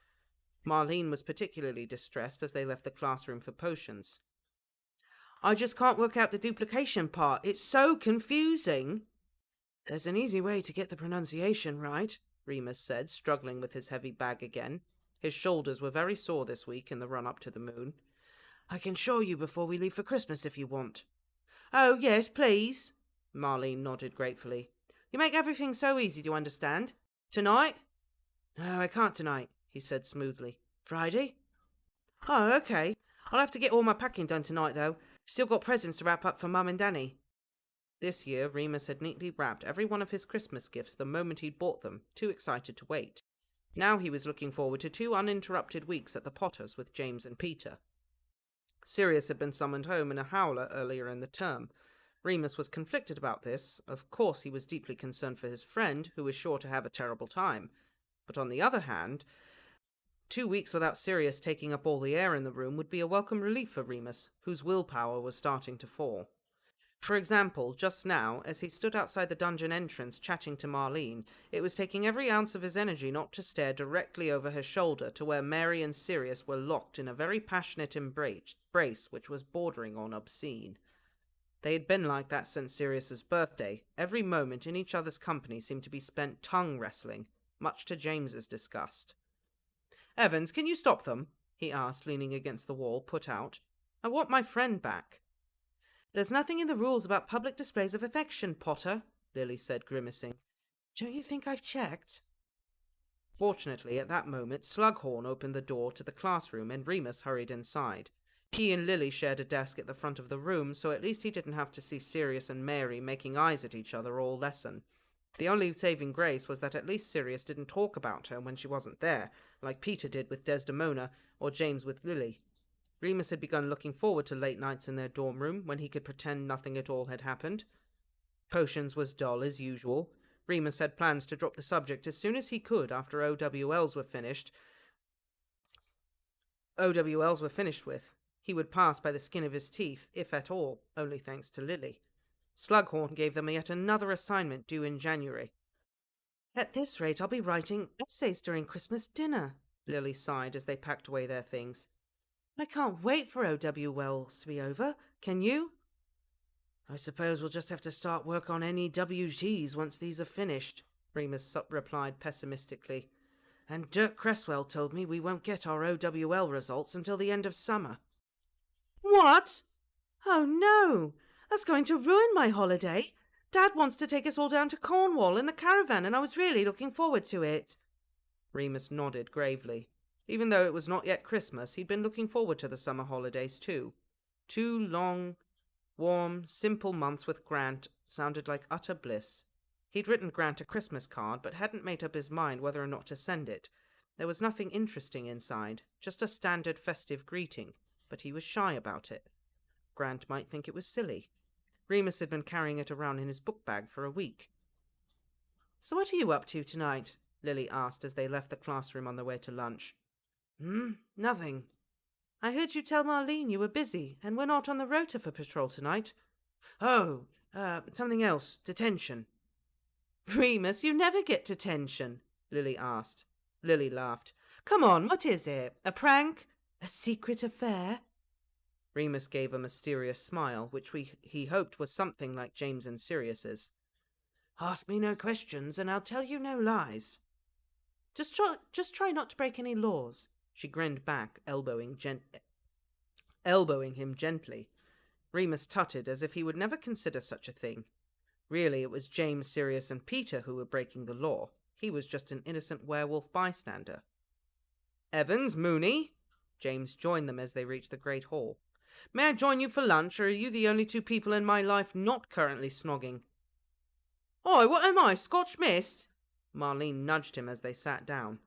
Marlene was particularly distressed as they left the classroom for potions. I just can't work out the duplication part. It's so confusing. There's an easy way to get the pronunciation right, Remus said, struggling with his heavy bag again. His shoulders were very sore this week in the run-up to the moon. I can show you before we leave for Christmas if you want. Oh, yes, please. Marlene nodded gratefully. You make everything so easy to understand. Tonight? No, I can't tonight, he said smoothly. Friday? Oh, okay. I'll have to get all my packing done tonight, though. Still got presents to wrap up for Mum and Danny. This year, Remus had neatly wrapped every one of his Christmas gifts the moment he'd bought them, too excited to wait. Now he was looking forward to 2 uninterrupted weeks at the Potters with James and Peter. Sirius had been summoned home in a howler earlier in the term. Remus was conflicted about this. Of course, he was deeply concerned for his friend, who was sure to have a terrible time. But on the other hand, 2 weeks without Sirius taking up all the air in the room would be a welcome relief for Remus, whose willpower was starting to fall. For example, just now, as he stood outside the dungeon entrance chatting to Marlene, it was taking every ounce of his energy not to stare directly over her shoulder to where Mary and Sirius were locked in a very passionate embrace which was bordering on obscene. They had been like that since Sirius's birthday. Every moment in each other's company seemed to be spent tongue-wrestling, much to James's disgust. Evans, can you stop them? He asked, leaning against the wall, put out. I want my friend back. There's nothing in the rules about public displays of affection, Potter, Lily said, grimacing. Don't you think I've checked? Fortunately, at that moment, Slughorn opened the door to the classroom and Remus hurried inside. He and Lily shared a desk at the front of the room, so at least he didn't have to see Sirius and Mary making eyes at each other all lesson. The only saving grace was that at least Sirius didn't talk about her when she wasn't there, like Peter did with Desdemona or James with Lily. Remus had begun looking forward to late nights in their dorm room when he could pretend nothing at all had happened. Potions was dull as usual. Remus had plans to drop the subject as soon as he could after OWLs were finished. OWLs were finished with. He would pass by the skin of his teeth, if at all, only thanks to Lily. Slughorn gave them yet another assignment due in January. At this rate, I'll be writing essays during Christmas dinner, Lily sighed as they packed away their things. I can't wait for OWLs to be over. Can you? I suppose we'll just have to start work on any WTs once these are finished, Remus replied pessimistically. And Dirk Cresswell told me we won't get our OWL results until the end of summer. What? Oh no! That's going to ruin my holiday. Dad wants to take us all down to Cornwall in the caravan, and I was really looking forward to it. Remus nodded gravely. Even though it was not yet Christmas, he'd been looking forward to the summer holidays too. 2 long, warm, simple months with Grant sounded like utter bliss. He'd written Grant a Christmas card, but hadn't made up his mind whether or not to send it. There was nothing interesting inside, just a standard festive greeting, but he was shy about it. Grant might think it was silly. Remus had been carrying it around in his book bag for a week. So what are you up to tonight? Lily asked as they left the classroom on their way to lunch. Nothing. I heard you tell Marlene you were busy and were not on the rota for patrol tonight. Oh, something else. Detention. Remus, you never get detention, Lily asked. Lily laughed. Come on, what is it? A prank? A secret affair? Remus gave a mysterious smile, which he hoped was something like James and Sirius's. Ask me no questions, and I'll tell you no lies. Just try not to break any laws, she grinned back, elbowing him gently. Remus tutted as if he would never consider such a thing. Really, it was James, Sirius, and Peter who were breaking the law. He was just an innocent werewolf bystander. Evans, Mooney? James joined them as they reached the Great Hall. May I join you for lunch, or are you the only two people in my life not currently snogging? Oi, what am I, Scotch Miss? Marlene nudged him as they sat down.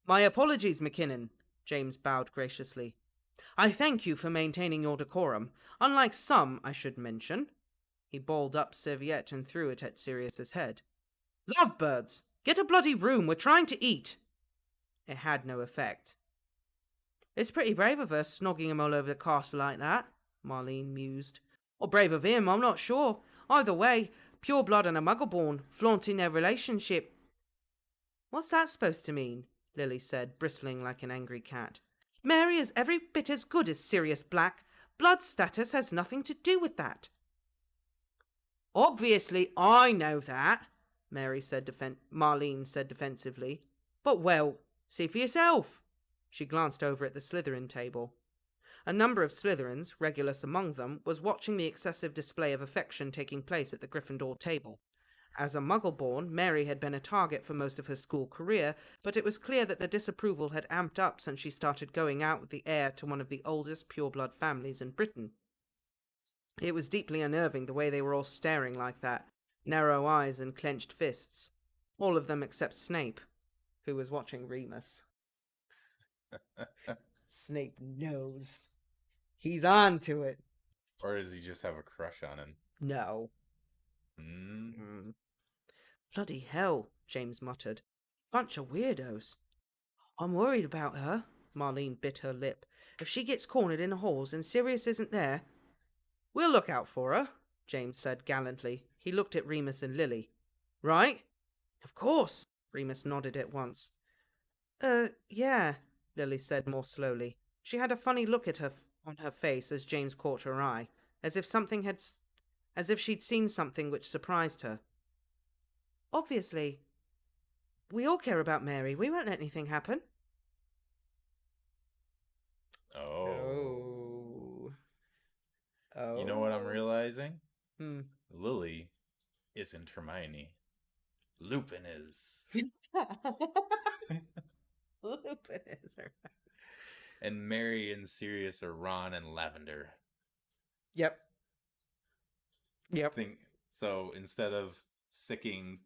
My apologies, McKinnon, James bowed graciously. I thank you for maintaining your decorum, unlike some, I should mention. He balled up serviette and threw it at Sirius's head. Lovebirds! Get a bloody room, we're trying to eat! It had no effect. It's pretty brave of us, snogging him all over the castle like that, Marlene mused. Or brave of him, I'm not sure. Either way, pure blood and a muggle-born, flaunting their relationship. What's that supposed to mean? Lily said, bristling like an angry cat. Mary is every bit as good as Sirius Black. Blood status has nothing to do with that. Obviously, I know that, Marlene said defensively. But, well, see for yourself. She glanced over at the Slytherin table. A number of Slytherins, Regulus among them, was watching the excessive display of affection taking place at the Gryffindor table. As a Muggle-born, Mary had been a target for most of her school career, but it was clear that the disapproval had amped up since she started going out with the heir to one of the oldest pureblood families in Britain. It was deeply unnerving the way they were all staring like that, narrow eyes and clenched fists. All of them except Snape, who was watching Remus. Snape knows. He's on to it. Or does he just have a crush on him? No. Bloody hell, James muttered. Bunch of weirdos. I'm worried about her, Marlene bit her lip. If she gets cornered in the halls and Sirius isn't there... We'll look out for her, James said gallantly. He looked at Remus and Lily. Right? Of course, Remus nodded at once. Yeah, Lily said more slowly. She had a funny look on her face as James caught her eye, as if she'd seen something which surprised her. Obviously. We all care about Mary. We won't let anything happen. Oh. You know what I'm realizing? Lily isn't Hermione. Lupin is. Lupin is her. And Mary and Sirius are Ron and Lavender. Yep. So instead of sicking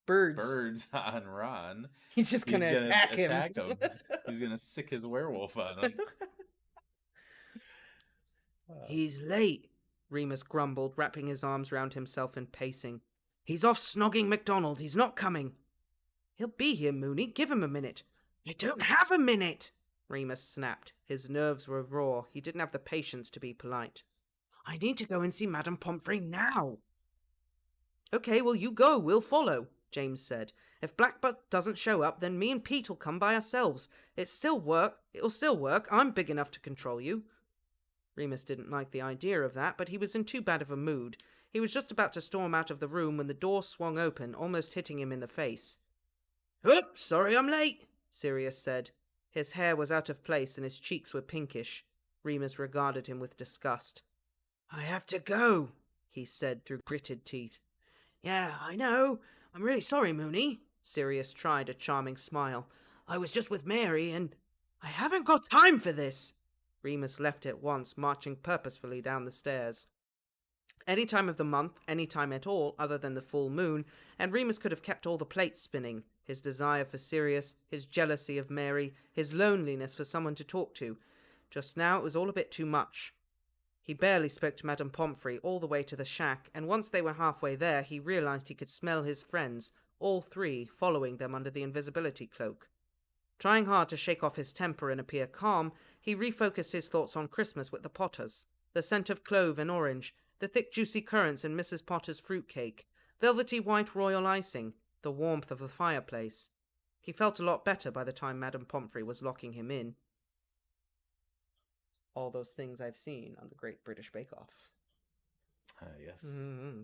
birds on Ron, he's gonna attack him. He's gonna sick his werewolf on him. He's late, Remus grumbled, wrapping his arms round himself and pacing. He's off snogging MacDonald. He's not coming. He'll be here, Mooney. Give him a minute. I don't have a minute, Remus snapped. His nerves were raw. He didn't have the patience to be polite. I need to go and see Madame Pomfrey now. Okay, well, you go. We'll follow, James said. If Blackbutt doesn't show up, then me and Pete will come by ourselves. It'll still work. I'm big enough to control you. Remus didn't like the idea of that, but he was in too bad of a mood. He was just about to storm out of the room when the door swung open, almost hitting him in the face. Oops, sorry I'm late, Sirius said. His hair was out of place and his cheeks were pinkish. Remus regarded him with disgust. I have to go, he said through gritted teeth. Yeah, I know. I'm really sorry, Mooney. Sirius tried a charming smile. I was just with Mary and... I haven't got time for this. Remus left at once, marching purposefully down the stairs. Any time of the month, any time at all, other than the full moon, and Remus could have kept all the plates spinning. His desire for Sirius, his jealousy of Mary, his loneliness for someone to talk to. Just now it was all a bit too much. He barely spoke to Madame Pomfrey all the way to the shack, and once they were halfway there, he realized he could smell his friends, all three, following them under the invisibility cloak. Trying hard to shake off his temper and appear calm, he refocused his thoughts on Christmas with the Potters. The scent of clove and orange, the thick juicy currants in Mrs. Potter's fruitcake, velvety white royal icing, the warmth of the fireplace. He felt a lot better by the time Madame Pomfrey was locking him in. all those things I've seen on the Great British Bake Off. Yes. Mm-hmm.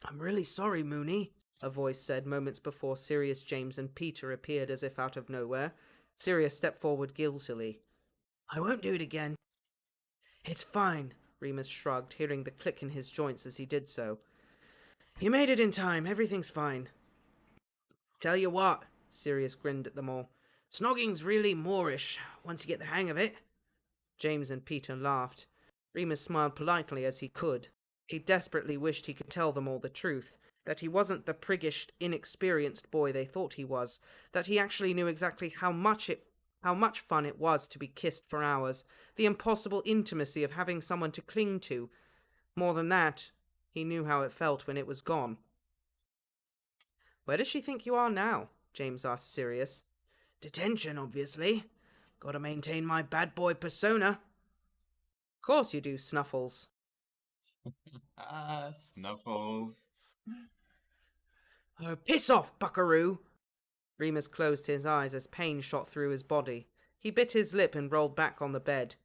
I'm really sorry, Moony, a voice said moments before Sirius, James, and Peter appeared as if out of nowhere. Sirius stepped forward guiltily. I won't do it again. It's fine, Remus shrugged, hearing the click in his joints as he did so. You made it in time. Everything's fine. Tell you what, Sirius grinned at them all. Snogging's really Moorish, once you get the hang of it. James and Peter laughed. Remus smiled politely as he could. He desperately wished he could tell them all the truth, that he wasn't the priggish, inexperienced boy they thought he was, that he actually knew exactly how much fun it was to be kissed for hours, the impossible intimacy of having someone to cling to. More than that, he knew how it felt when it was gone. Where does she think you are now? James asked Sirius. Detention, obviously. Gotta maintain my bad boy persona. Course you do, Snuffles. Snuffles. Oh, piss off, buckaroo! Remus closed his eyes as pain shot through his body. He bit his lip and rolled back on the bed.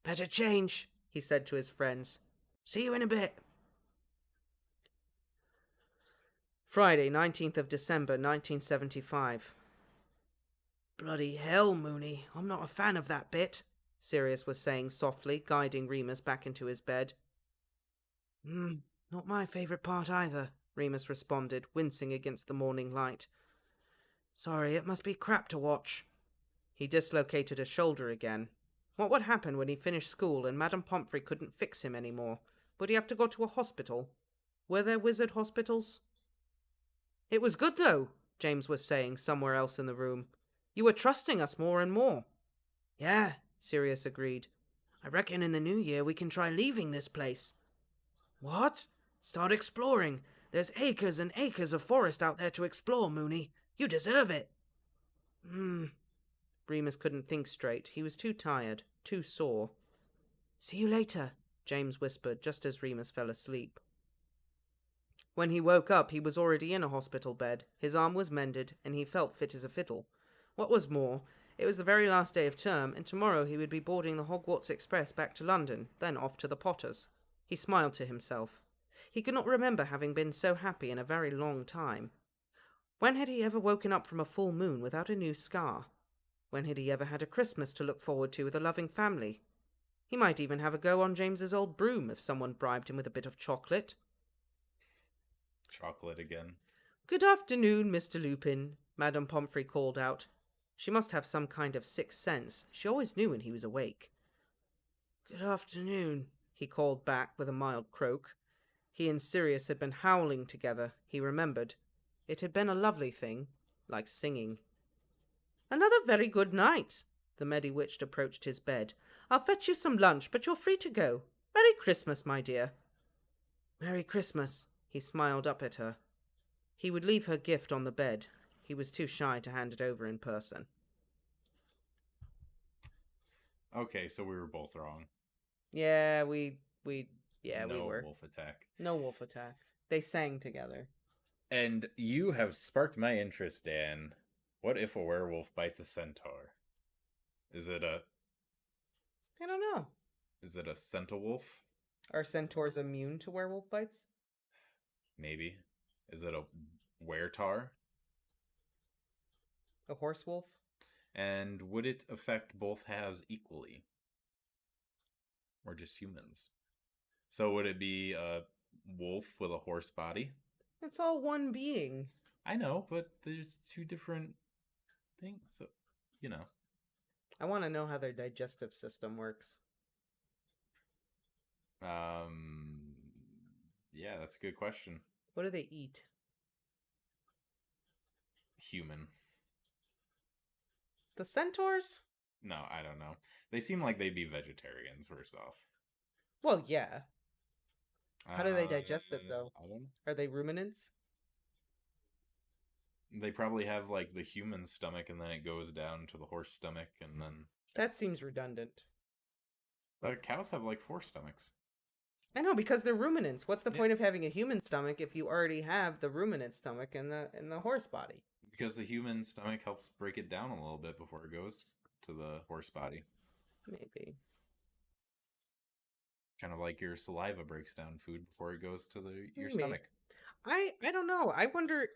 Better change, he said to his friends. See you in a bit. Friday, 19th of December, 1975. Bloody hell, Moony. I'm not a fan of that bit, Sirius was saying softly, guiding Remus back into his bed. Not my favourite part either, Remus responded, wincing against the morning light. Sorry, it must be crap to watch. He dislocated a shoulder again. What would happen when he finished school and Madame Pomfrey couldn't fix him anymore? Would he have to go to a hospital? Were there wizard hospitals? It was good, though, James was saying somewhere else in the room. You were trusting us more and more. Yeah, Sirius agreed. I reckon in the new year we can try leaving this place. What? Start exploring. There's acres and acres of forest out there to explore, Moony. You deserve it. Remus couldn't think straight. He was too tired, too sore. See you later, James whispered just as Remus fell asleep. When he woke up, he was already in a hospital bed. His arm was mended, and he felt fit as a fiddle. What was more, it was the very last day of term, and tomorrow he would be boarding the Hogwarts Express back to London, then off to the Potters. He smiled to himself. He could not remember having been so happy in a very long time. When had he ever woken up from a full moon without a new scar? When had he ever had a Christmas to look forward to with a loving family? He might even have a go on James's old broom if someone bribed him with a bit of chocolate. Chocolate again. Good afternoon, Mr. Lupin, Madame Pomfrey called out. She must have some kind of sixth sense. She always knew when he was awake. Good afternoon, he called back with a mild croak. He and Sirius had been howling together, he remembered. It had been a lovely thing, like singing. Another very good night. The Mediwitch approached his bed. I'll fetch you some lunch, but you're free to go. Merry Christmas, my dear. Merry Christmas, he smiled up at her. He would leave her gift on the bed. He was too shy to hand it over in person. Okay, so we were both wrong. Yeah, we were. No wolf attack. No wolf attack. They sang together. And you have sparked my interest, Dan. What if a werewolf bites a centaur? Is it a... I don't know. Is it a centowolf? Are centaurs immune to werewolf bites? Maybe. Is it a weretar? A horse wolf? And would it affect both halves equally? Or just humans? So would it be a wolf with a horse body? It's all one being. I know, but there's two different things. So, you know. I want to know how their digestive system works. Yeah, that's a good question. What do they eat? Human. The centaurs? No, I don't know. They seem like they'd be vegetarians, first off. Well, yeah. How do they digest it, though? I don't know. Are they ruminants? They probably have, like, the human stomach, and then it goes down to the horse stomach, and then... That seems redundant. But cows have, like, 4 stomachs. I know, because they're ruminants. What's the point of having a human stomach if you already have the ruminant stomach and the horse body? Because the human stomach helps break it down a little bit before it goes to the horse body. Maybe. Kind of like your saliva breaks down food before it goes to your Maybe. stomach. I don't know. I wonder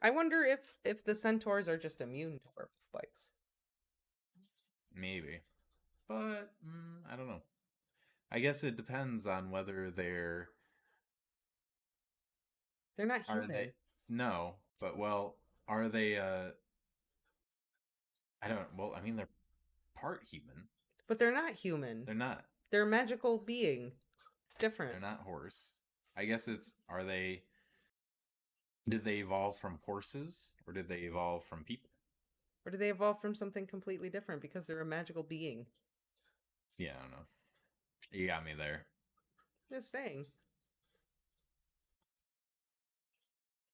if the centaurs are just immune to werewolf bites. Maybe. But I don't know. I guess it depends on whether They're not are human. they no, but well, are they I don't well, I mean they're part human. But they're not human. They're not. They're a magical being. It's different. They're not horse. I guess it's did they evolve from horses or did they evolve from people? Or do they evolve from something completely different because they're a magical being? Yeah, I don't know. You got me there. Just saying.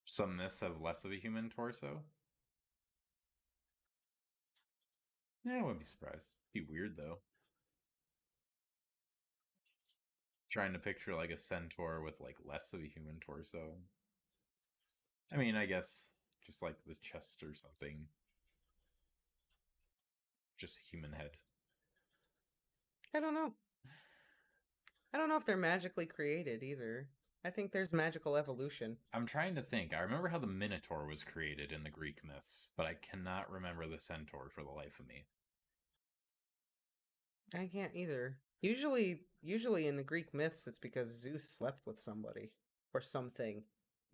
Some myths have less of a human torso. Yeah, I wouldn't be surprised. Be weird though. Trying to picture like a centaur with like less of a human torso. I mean, I guess just like the chest or something. Just a human head. I don't know. I don't know if they're magically created either. I think there's magical evolution. I'm trying to think. I remember how the Minotaur was created in the Greek myths, but I cannot remember the centaur for the life of me. I can't either. Usually in the Greek myths, it's because Zeus slept with somebody or something.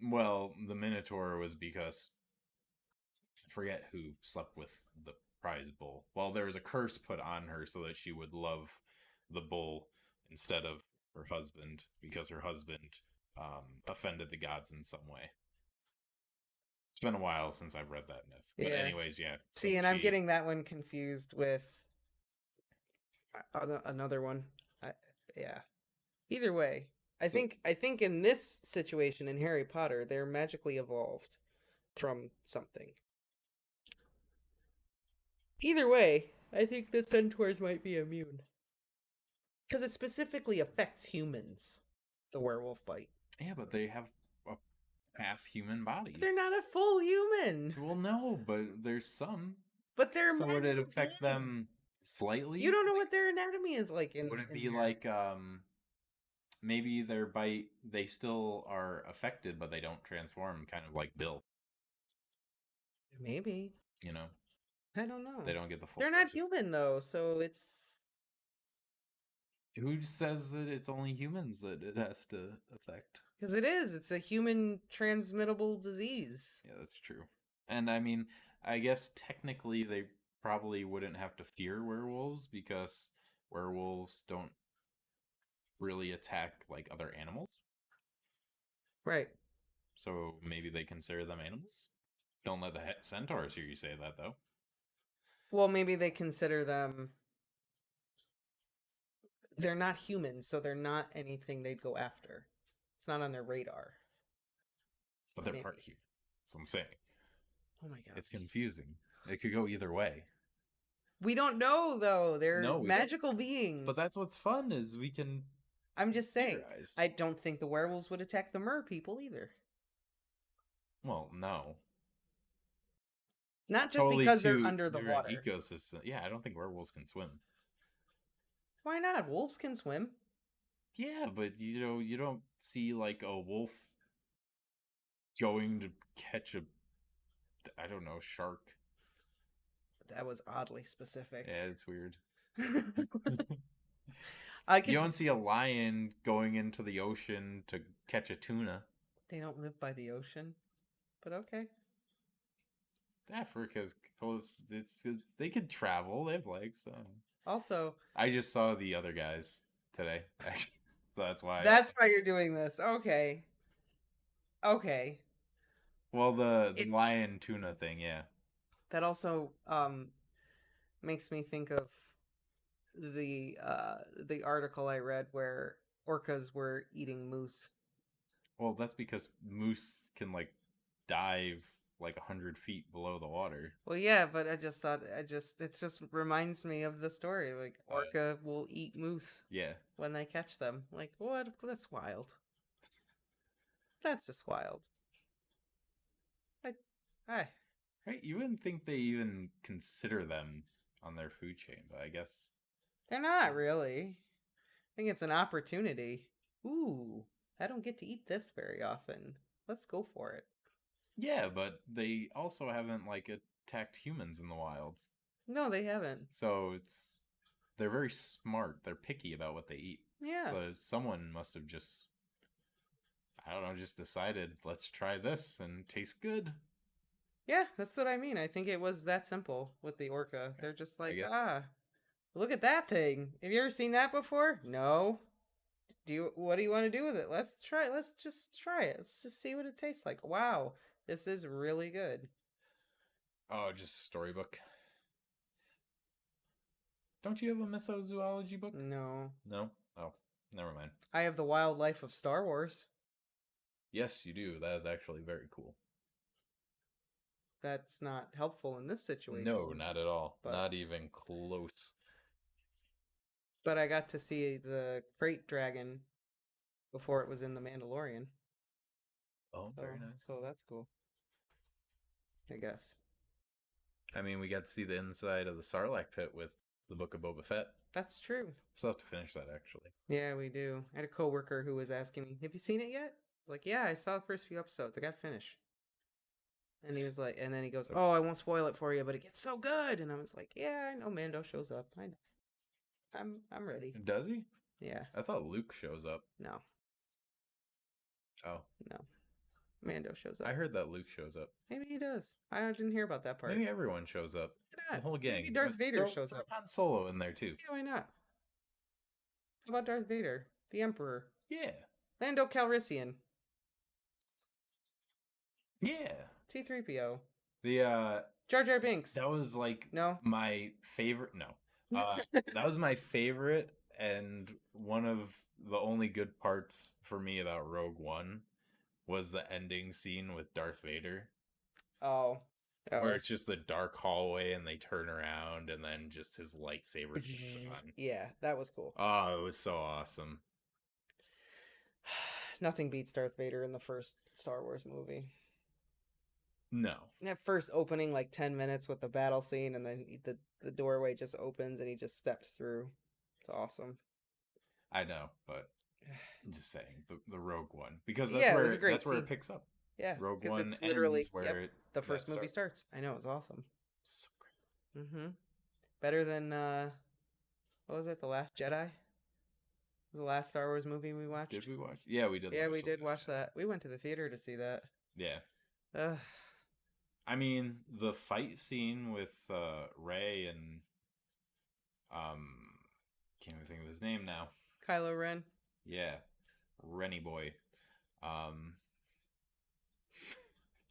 Well, the Minotaur was because I forget who slept with the prize bull. Well, there was a curse put on her so that she would love the bull instead of her husband because her husband offended the gods in some way. It's been a while since I've read that myth. But anyways, yeah. See, and I'm getting that one confused with another one. Yeah. Either way, I think in this situation in Harry Potter, they're magically evolved from something. Either way, I think the centaurs might be immune. Because it specifically affects humans, the werewolf bite. Yeah, but they have a half human body. But they're not a full human. Well, no, but there's some. But they're so would it affect them slightly? You don't know what their anatomy is like. Would it be like maybe their bite, they still are affected, but they don't transform, kind of like Bill. Maybe. You know? I don't know. They don't get the full. They're not human, though, so it's... Who says that it's only humans that it has to affect? Because it is. It's a human transmittable disease. Yeah, that's true. And I mean, I guess technically they probably wouldn't have to fear werewolves because werewolves don't really attack like other animals. Right. So maybe they consider them animals? Don't let the centaurs hear you say that, though. Well, maybe they consider them... They're not humans, so they're not anything they'd go after. It's not on their radar. But they're part human. That's what I'm saying. Oh my god. It's confusing. It could go either way. We don't know, though. They're magical beings. But that's what's fun, is we can... I'm just saying. I don't think the werewolves would attack the mer people either. Well, no. Not just because they're under the water. Ecosystem. Yeah, I don't think werewolves can swim. Why not? Wolves can swim. Yeah, but you don't see like a wolf going to catch a, I don't know, shark. That was oddly specific. Yeah, it's weird. You don't see a lion going into the ocean to catch a tuna. They don't live by the ocean, but okay. Africa's close. They could travel. They have legs. So. Also, I just saw the other guys today. Actually, that's why. That's why you're doing this. Okay. Okay. Well, the lion tuna thing, yeah. That also makes me think of the article I read where orcas were eating moose. Well, that's because moose can like dive like 100 feet below the water. Well, yeah, but I just thought it just reminds me of the story. Like orca will eat moose. Yeah. When they catch them, like what? That's wild. That's just wild. Right, you wouldn't think they even consider them on their food chain, but I guess they're not really. I think it's an opportunity. Ooh, I don't get to eat this very often. Let's go for it. Yeah, but they also haven't like attacked humans in the wilds. No, they haven't. So they're very smart. They're picky about what they eat. Yeah. So someone must have just, I don't know, just decided, let's try this and taste good. Yeah, that's what I mean. I think it was that simple with the orca. They're just like, guess. look at that thing. Have you ever seen that before? No. What do you want to do with it? Let's just try it. Let's just see what it tastes like. Wow, this is really good. Oh, just a storybook. Don't you have a mythozoology book? No. No? Oh, never mind. I have the wildlife of Star Wars. Yes, you do. That is actually very cool. That's not helpful in this situation. No, not at all. But, not even close. But I got to see the crate dragon before it was in The Mandalorian. Oh, very nice. So that's cool. I guess. I mean, we got to see the inside of the Sarlacc pit with the Book of Boba Fett. That's true. Still have to finish that, actually. Yeah, we do. I had a coworker who was asking me, "Have you seen it yet?" I was like, "Yeah, I saw the first few episodes. I got to finish." And he was like, and then he goes, "Oh, I won't spoil it for you, but it gets so good." And I was like, "Yeah, I know Mando shows up. I know. I'm ready." Does he? Yeah. I thought Luke shows up. No. Oh. No. Mando shows up. I heard that Luke shows up. Maybe he does. I didn't hear about that part. Maybe everyone shows up. Why not? The whole gang. Maybe Darth Vader shows up. Han Solo in there, too. Yeah, why not? How about Darth Vader? The Emperor. Yeah. Lando Calrissian. Yeah. T-3PO. The, Jar Jar Binks. That was, like, no? my favorite. No. That was my favorite and one of the only good parts for me about Rogue One was the ending scene with Darth Vader. Oh. Where it's just the dark hallway and they turn around and then just his lightsaber on. Yeah, that was cool. Oh, it was so awesome. Nothing beats Darth Vader in the first Star Wars movie. No. That first opening, like 10 minutes with the battle scene, and then the doorway just opens and he just steps through. It's awesome. I know, but I'm just saying the Rogue One, because that's where it picks up. Yeah, Rogue One it's literally where the first movie starts. I know, it's awesome. So great. Mm-hmm. Better than what was it? The Last Jedi? Was the last Star Wars movie we watched? Did we watch? Yeah, we did. Yeah, we did watch that. We went to the theater to see that. Yeah. I mean, the fight scene with Rey and can't even think of his name now. Kylo Ren. Yeah, Rennie boy.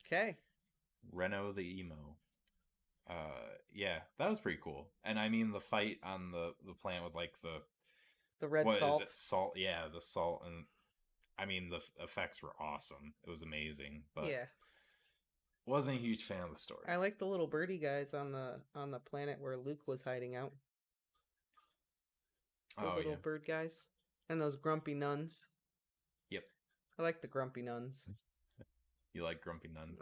Okay. Reno the emo. Yeah, that was pretty cool. And I mean, the fight on the planet with like the red salt. Is it? Salt, yeah, the salt, and I mean the effects were awesome. It was amazing, but yeah, wasn't a huge fan of the story. I like the little birdie guys on the planet where Luke was hiding out. The little bird guys and those grumpy nuns. Yep, I like the grumpy nuns. You like grumpy nuns?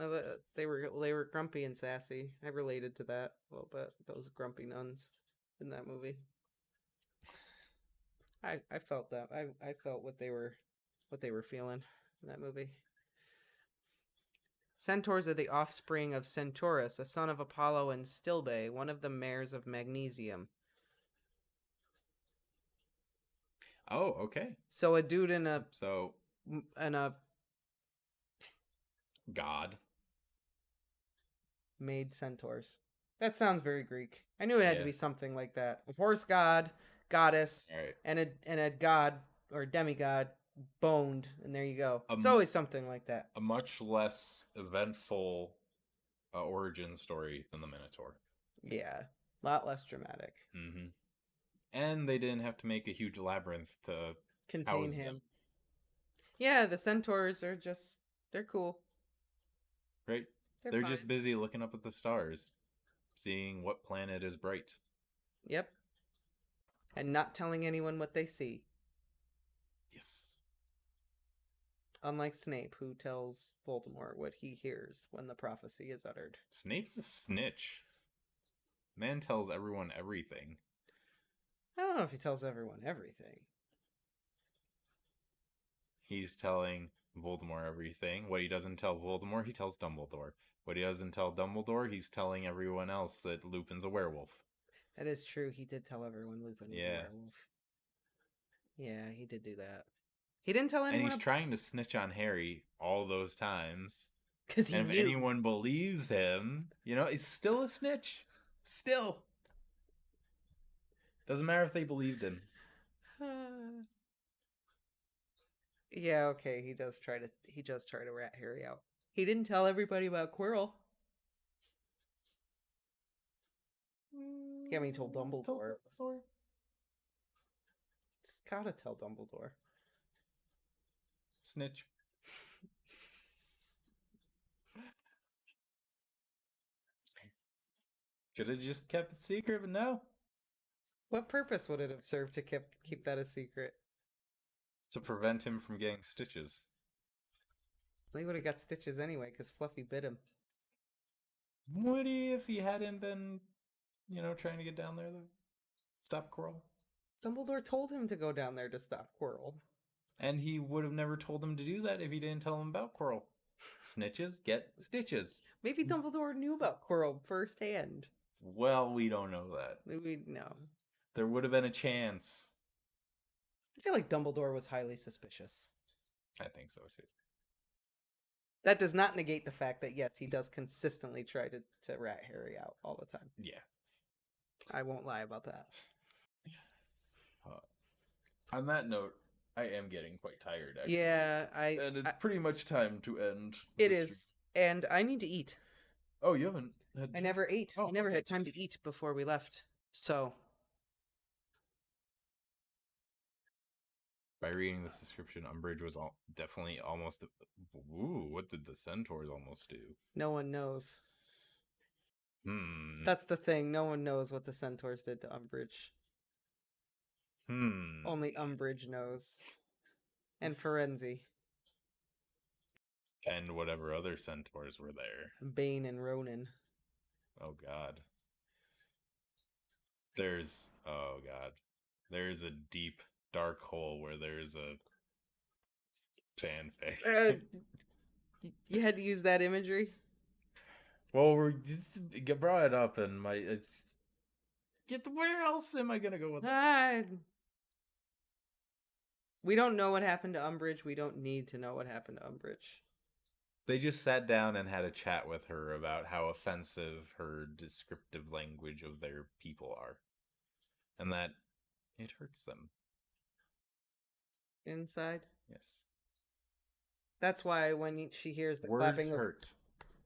They were grumpy and sassy. I related to that a little bit. Those grumpy nuns in that movie. I felt that. I felt what they were feeling in that movie. Centaurs are the offspring of Centaurus, a son of Apollo and Stilbe, one of the mayors of Magnesium. Oh, okay. So a dude and a god made centaurs. That sounds very Greek. I knew it had to be something like that. A horse god, goddess, and a god or demigod boned, and there you go. It's always something like that. A much less eventful origin story than the Minotaur. Yeah, a lot less dramatic. Mm-hmm. And they didn't have to make a huge labyrinth to contain him. Yeah, the centaurs are they're cool. Right? They're just busy looking up at the stars, seeing what planet is bright. Yep. And not telling anyone what they see. Yes. Unlike Snape, who tells Voldemort what he hears when the prophecy is uttered. Snape's a snitch. Man tells everyone everything. I don't know if he tells everyone everything. he's telling Voldemort everything. What he doesn't tell Voldemort, he tells Dumbledore. What he doesn't tell Dumbledore, he's telling everyone else that Lupin's a werewolf. That is true. He did tell everyone Lupin was a Yeah. werewolf. Yeah, he did do that. He didn't tell And anyone. he's trying to snitch on Harry all those times. Because he And if knew. anyone believes him, he's still a snitch. Still. Doesn't matter if they believed him. Yeah, okay. He does try to rat Harry out. He didn't tell everybody about Quirrell. Yeah, I mean, he told Dumbledore. Just gotta tell Dumbledore. Snitch. Should have just kept it secret, but no. What purpose would it have served to keep that a secret? To prevent him from getting stitches. Well, he would have got stitches anyway, because Fluffy bit him. Would he if he hadn't been, trying to get down there, though? Stop Quirrell? Dumbledore told him to go down there to stop Quirrell. And he would have never told him to do that if he didn't tell him about Quirrell. Snitches get stitches. Maybe Dumbledore knew about Quirrell firsthand. Well, we don't know that. Maybe no. There would have been a chance. I feel like Dumbledore was highly suspicious. I think so, too. That does not negate the fact that, yes, he does consistently try to rat Harry out all the time. Yeah. I won't lie about that. On that note, I am getting quite tired, actually. Yeah, and it's pretty much time to end. It is. And I need to eat. Oh, you haven't had I never ate. Oh, I never okay. had time to eat before we left. So. By reading this description, Umbridge was definitely almost... Ooh, what did the centaurs almost do? No one knows. That's the thing. No one knows what the centaurs did to Umbridge. Only Umbridge knows. And Firenze. And whatever other centaurs were there. Bane and Ronan. Oh, God. There's a deep, dark hole where there's a fanfic. You had to use that imagery? Well, you brought it up, and where else am I gonna go with that? We don't know what happened to Umbridge. We don't need to know what happened to Umbridge. They just sat down and had a chat with her about how offensive her descriptive language of their people are. And that it hurts them. Inside? Yes. That's why when she hears the clapping of...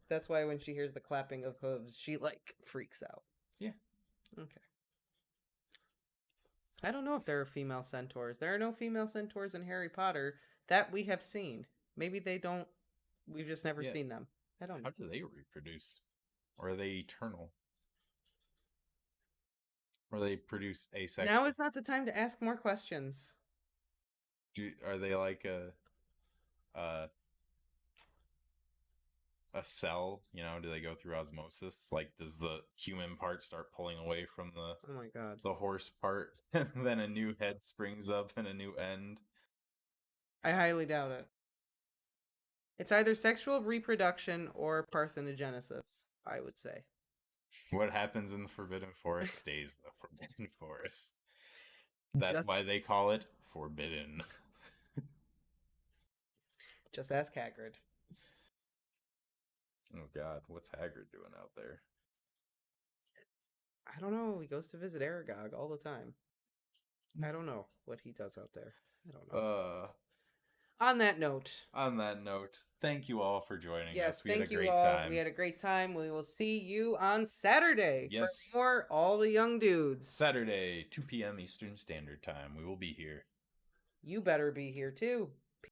That's why when she hears the clapping of hooves, she, freaks out. Yeah. Okay. I don't know if there are female centaurs. There are no female centaurs in Harry Potter that we have seen. Maybe they don't. We've just never seen them. I don't know. How do they reproduce? Or are they eternal? Or they produce asexual? Now is not the time to ask more questions. Are they like a cell? Do they go through osmosis? Like, does the human part start pulling away from oh my god, the horse part, and then a new head springs up and a new end? I highly doubt it. It's either sexual reproduction or parthenogenesis, I would say. What happens in the Forbidden Forest stays in the Forbidden Forest. That's why they call it forbidden. Just ask Hagrid. Oh god, what's Hagrid doing out there? I don't know. He goes to visit Aragog all the time. I don't know what he does out there. I don't know. On that note, thank you all for joining us. Yes, We had a thank you great all. time. We had a great time. We will see you on Saturday. Yes. For more All the Young Dudes. Saturday, 2 p.m. Eastern Standard Time. We will be here. You better be here too.